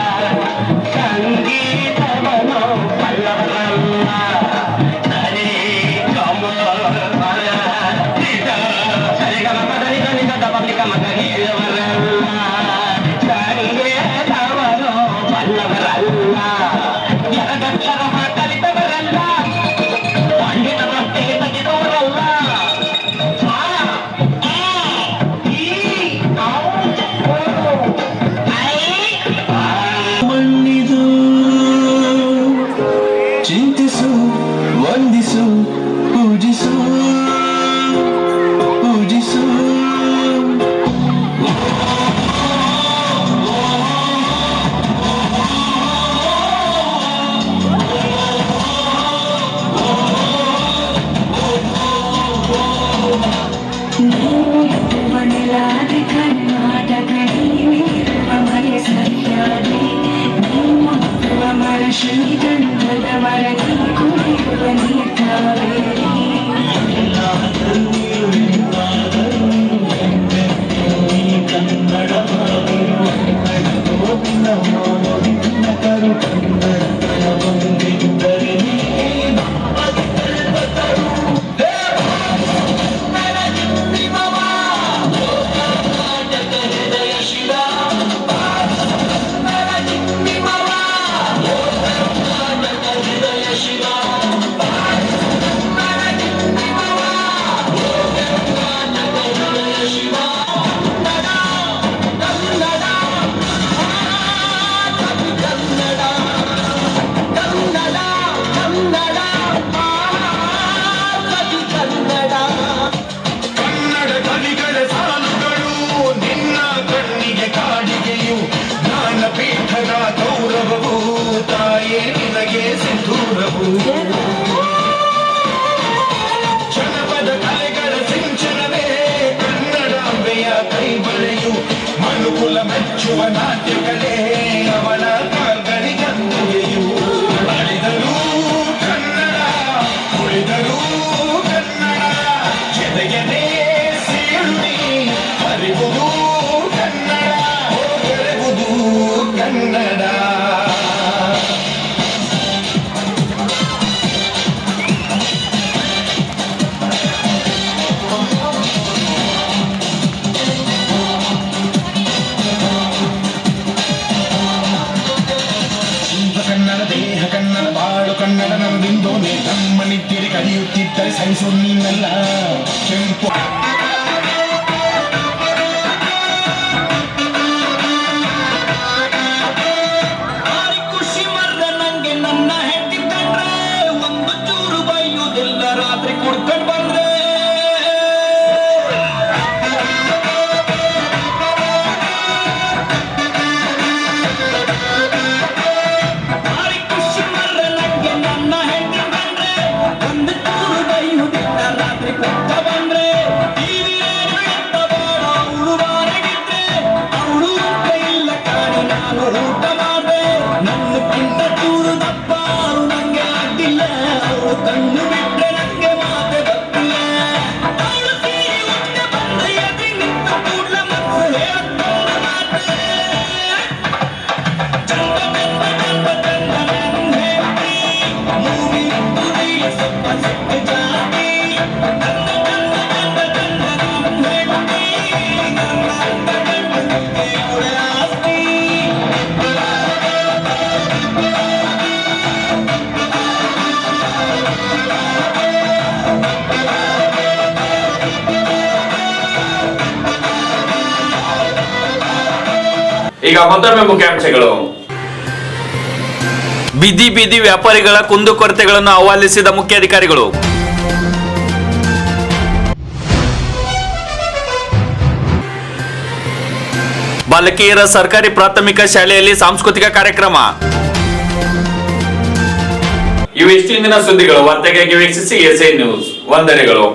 ಸಂಗೀತವನು ಬಲ್ಲವರಲ್ಲ ಸರಿ ಗಮ ನಿಜ ಸರಿಗಮ ಪದ ನಿಜ ನಿಜದ ಪಬ್ಲಿಕ ಮಗ ಹೇಳುವರಲ್ಲ ಸಂಗೀತವನು ಬಲ್ಲವರಲ್ಲ ಎರಡಕ್ಷರ ಕಲಿತವರಲ್ಲ ಪಂಡಿತರಷ್ಟೇ ತೆಗೆದವರಲ್ಲ ಮಣ್ಣಿದು ಚಿಂತಿಸು ವಂದಿಸು ಪೂಜಿಸು ಪೂಜಿಸು ಮನೆಲಾದಿ ಕರ್ನಾಟಕ ನೀವಿರುವ ಮನೆ ಸರಿಯಾದಿ ನೀವುವ ಮರ ಶ್ರೀಗಂಧದ ಮರ ನೀ ಕುಡಿಯುವ ನೀ ಕಾವೇರಿ ಕನ್ನಡ ಬಂದಿದ್ದರೆ ಜನಪದ ಕಲೆಗಳ ಸಿಂಚನವೇ ಕನ್ನಡಾಂಬೆಯ ಕೈಬಳೆಯು ಮನುಕುಲ ಮೆಚ್ಚುವ ನಾಟ್ಯ ಕಲೆ ಅವಳ ಕಾಲ್ಗಳಿಗಂದೆಯು ಅಳಿದರೂ ಕನ್ನಡ ಉಳಿದರೂ ಕನ್ನಡ ಜೊತೆಗೇ ಸೇರುನಿ ಅರಿವುದು ಕನ್ನಡ ಬೆಳೆವುದು ಕನ್ನಡ ಕನ್ನಡ ನಮ್ಮಿಂದೋನೆ ನಮ್ಮ ನಿಟ್ಟಿಗೆ ಕಲಿಯುತ್ತಿದ್ದರೆ ಸಹಿಸು ನೀನೆಲ್ಲ ಕೆಂಪು ಖುಷಿ ಮರ್ದ ನಂಗೆ ನನ್ನ ಹೆಂಡಿದ್ದಂಡ್ರೆ ಒಂದು ಚೂರು ಬೈಯುವುದಿಲ್ಲ ರಾತ್ರಿ ಕುಡ್ಕೊಂಡು ಬಂದ್ರೆ ಈಗ ಮತ್ತೊಮ್ಮೆ ಮುಖ್ಯಾಂಶಗಳು. ಬೀದಿ ಬೀದಿ ವ್ಯಾಪಾರಿಗಳ ಕುಂದುಕೊರತೆಗಳನ್ನು ಆಹ್ವಾನಿಸಿದ ಮುಖ್ಯಾಧಿಕಾರಿಗಳು. ಬಾಲಕಿಯರ ಸರ್ಕಾರಿ ಪ್ರಾಥಮಿಕ ಶಾಲೆಯಲ್ಲಿ ಸಾಂಸ್ಕೃತಿಕ ಕಾರ್ಯಕ್ರಮ. ಇವು ಇಷ್ಟಿನ ಸುದ್ದಿಗಳು. ವಾರ್ತೆಗಾಗಿ ವೀಕ್ಷಿಸಿ ಎಸ್ಎ ನ್ಯೂಸ್. ವಂದನೆಗಳು.